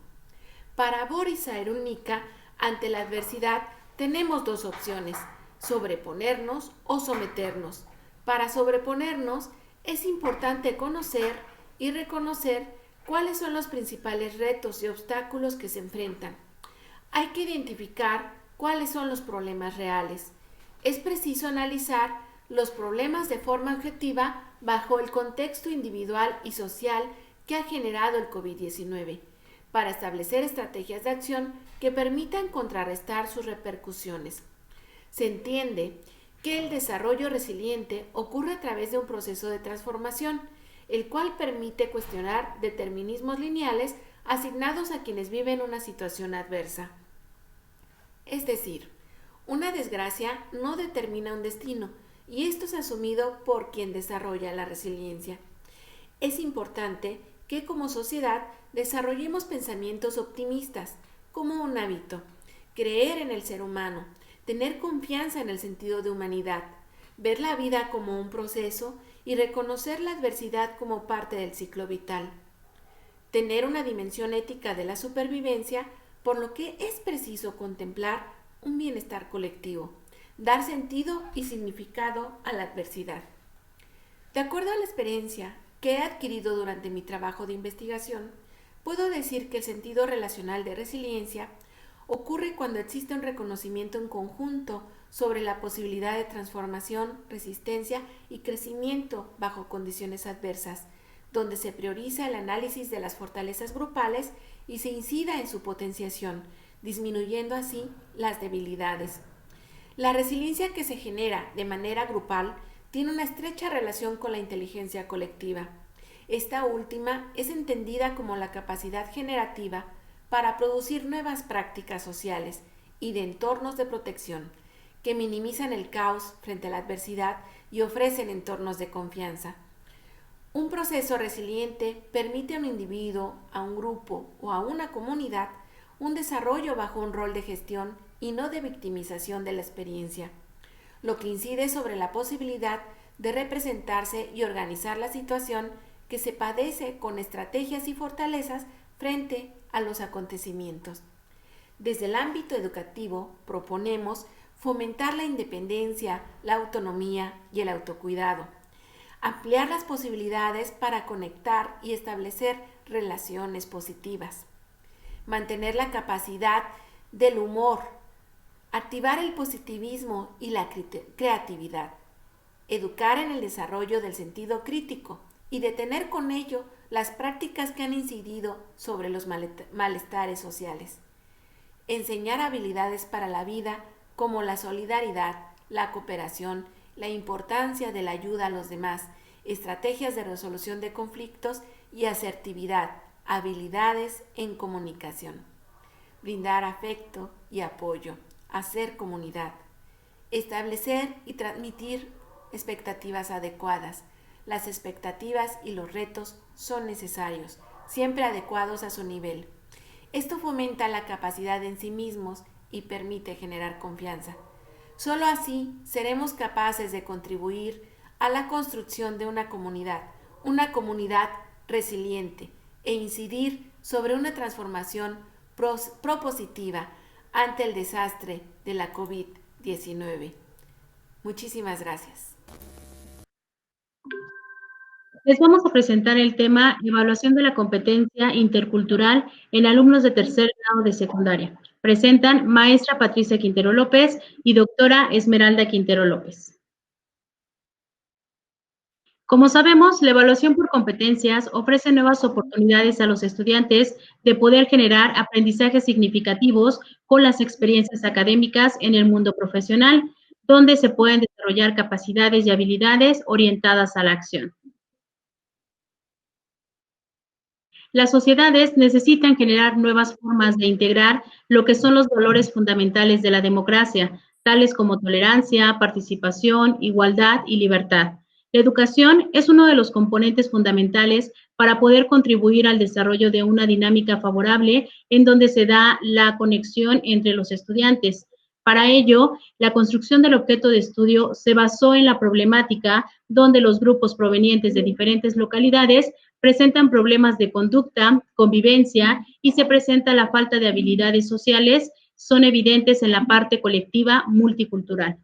Para Boris Cyrulnik, ante la adversidad tenemos dos opciones: sobreponernos o someternos. Para sobreponernos es importante conocer y reconocer cuáles son los principales retos y obstáculos que se enfrentan. Hay que identificar cuáles son los problemas reales. Es preciso analizar los problemas de forma objetiva bajo el contexto individual y social que ha generado el COVID-19, para establecer estrategias de acción que permitan contrarrestar sus repercusiones. Se entiende que el desarrollo resiliente ocurre a través de un proceso de transformación, el cual permite cuestionar determinismos lineales asignados a quienes viven una situación adversa. Es decir, una desgracia no determina un destino, y esto es asumido por quien desarrolla la resiliencia. Es importante que como sociedad desarrollemos pensamientos optimistas como un hábito, creer en el ser humano, tener confianza en el sentido de humanidad, ver la vida como un proceso y reconocer la adversidad como parte del ciclo vital. Tener una dimensión ética de la supervivencia, por lo que es preciso contemplar un bienestar colectivo, dar sentido y significado a la adversidad. De acuerdo a la experiencia que he adquirido durante mi trabajo de investigación, puedo decir que el sentido relacional de resiliencia ocurre cuando existe un reconocimiento en conjunto sobre la posibilidad de transformación, resistencia y crecimiento bajo condiciones adversas, donde se prioriza el análisis de las fortalezas grupales y se incida en su potenciación, disminuyendo así las debilidades. La resiliencia que se genera de manera grupal tiene una estrecha relación con la inteligencia colectiva. Esta última es entendida como la capacidad generativa para producir nuevas prácticas sociales y de entornos de protección que minimizan el caos frente a la adversidad y ofrecen entornos de confianza. Un proceso resiliente permite a un individuo, a un grupo o a una comunidad un desarrollo bajo un rol de gestión y no de victimización de la experiencia, lo que incide sobre la posibilidad de representarse y organizar la situación que se padece con estrategias y fortalezas frente a los acontecimientos. Desde el ámbito educativo proponemos fomentar la independencia, la autonomía y el autocuidado, ampliar las posibilidades para conectar y establecer relaciones positivas, mantener la capacidad del humor, activar el positivismo y la creatividad, educar en el desarrollo del sentido crítico y detener con ello las prácticas que han incidido sobre los malestares sociales, enseñar habilidades para la vida como la solidaridad, la cooperación, la importancia de la ayuda a los demás, estrategias de resolución de conflictos y asertividad, habilidades en comunicación. Brindar afecto y apoyo, hacer comunidad, establecer y transmitir expectativas adecuadas. Las expectativas y los retos son necesarios, siempre adecuados a su nivel. Esto fomenta la capacidad en sí mismos y permite generar confianza. Solo así seremos capaces de contribuir a la construcción de una comunidad resiliente e incidir sobre una transformación propositiva ante el desastre de la COVID-19. Muchísimas gracias. Les vamos a presentar el tema Evaluación de la competencia intercultural en alumnos de tercer grado de secundaria. Presentan maestra Patricia Quintero López y doctora Esmeralda Quintero López. Como sabemos, la evaluación por competencias ofrece nuevas oportunidades a los estudiantes de poder generar aprendizajes significativos con las experiencias académicas en el mundo profesional, donde se pueden desarrollar capacidades y habilidades orientadas a la acción. Las sociedades necesitan generar nuevas formas de integrar lo que son los valores fundamentales de la democracia, tales como tolerancia, participación, igualdad y libertad. La educación es uno de los componentes fundamentales para poder contribuir al desarrollo de una dinámica favorable en donde se da la conexión entre los estudiantes. Para ello, la construcción del objeto de estudio se basó en la problemática donde los grupos provenientes de diferentes localidades presentan problemas de conducta, convivencia y se presenta la falta de habilidades sociales, son evidentes en la parte colectiva multicultural.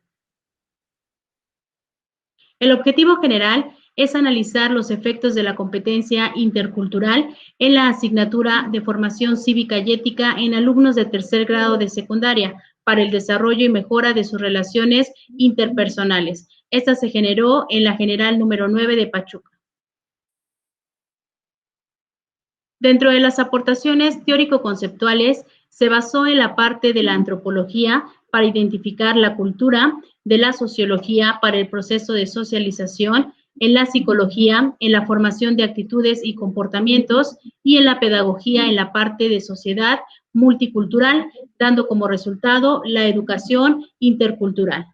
El objetivo general es analizar los efectos de la competencia intercultural en la asignatura de formación cívica y ética en alumnos de tercer grado de secundaria para el desarrollo y mejora de sus relaciones interpersonales. Esta se generó en la General número 9 de Pachuca. Dentro de las aportaciones teórico-conceptuales, se basó en la parte de la antropología para identificar la cultura, de la sociología para el proceso de socialización, en la psicología, en la formación de actitudes y comportamientos, y en la pedagogía en la parte de sociedad multicultural, dando como resultado la educación intercultural.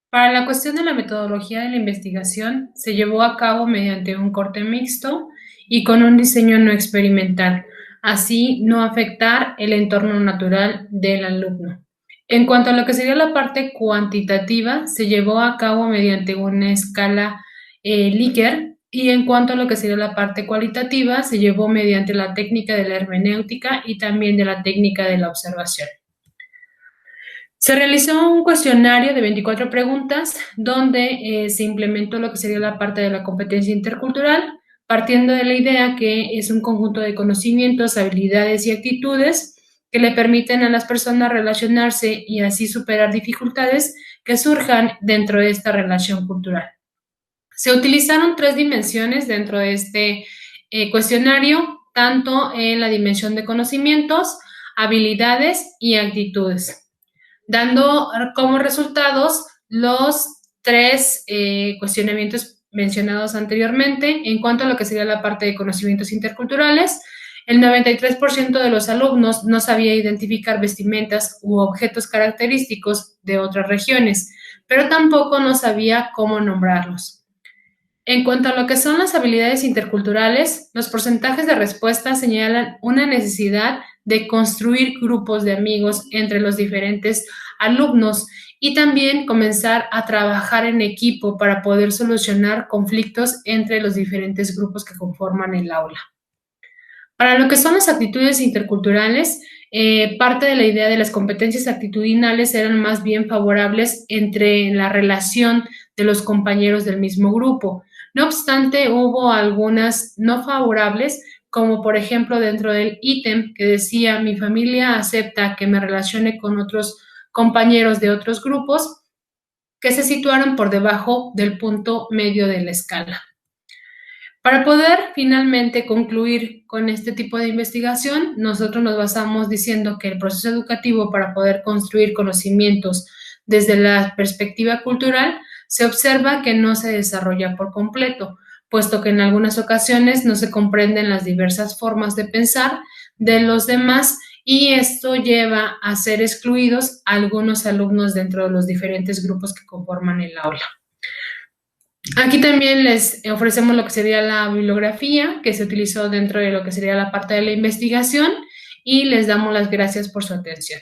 Para la cuestión de la metodología de la investigación, se llevó a cabo mediante un corte mixto y con un diseño no experimental, así no afectar el entorno natural del alumno. En cuanto a lo que sería la parte cuantitativa, se llevó a cabo mediante una escala Likert, y en cuanto a lo que sería la parte cualitativa, se llevó mediante la técnica de la hermenéutica y también de la técnica de la observación. Se realizó un cuestionario de 24 preguntas donde se implementó lo que sería la parte de la competencia intercultural, partiendo de la idea que es un conjunto de conocimientos, habilidades y actitudes que le permiten a las personas relacionarse y así superar dificultades que surjan dentro de esta relación cultural. Se utilizaron 3 dimensiones dentro de este cuestionario, tanto en la dimensión de conocimientos, habilidades y actitudes, dando como resultados los 3 cuestionamientos mencionados anteriormente. En cuanto a lo que sería la parte de conocimientos interculturales, el 93% de los alumnos no sabía identificar vestimentas u objetos característicos de otras regiones, pero tampoco no sabía cómo nombrarlos. En cuanto a lo que son las habilidades interculturales, los porcentajes de respuesta señalan una necesidad de construir grupos de amigos entre los diferentes alumnos y también comenzar a trabajar en equipo para poder solucionar conflictos entre los diferentes grupos que conforman el aula. Para lo que son las actitudes interculturales, parte de la idea de las competencias actitudinales eran más bien favorables entre la relación de los compañeros del mismo grupo. No obstante, hubo algunas no favorables, como por ejemplo dentro del ítem que decía mi familia acepta que me relacione con otros compañeros de otros grupos que se situaron por debajo del punto medio de la escala. Para poder finalmente concluir con este tipo de investigación, nosotros nos basamos diciendo que el proceso educativo para poder construir conocimientos desde la perspectiva cultural se observa que no se desarrolla por completo, puesto que en algunas ocasiones no se comprenden las diversas formas de pensar de los demás y esto lleva a ser excluidos algunos alumnos dentro de los diferentes grupos que conforman el aula. Aquí también les ofrecemos lo que sería la bibliografía que se utilizó dentro de lo que sería la parte de la investigación y les damos las gracias por su atención.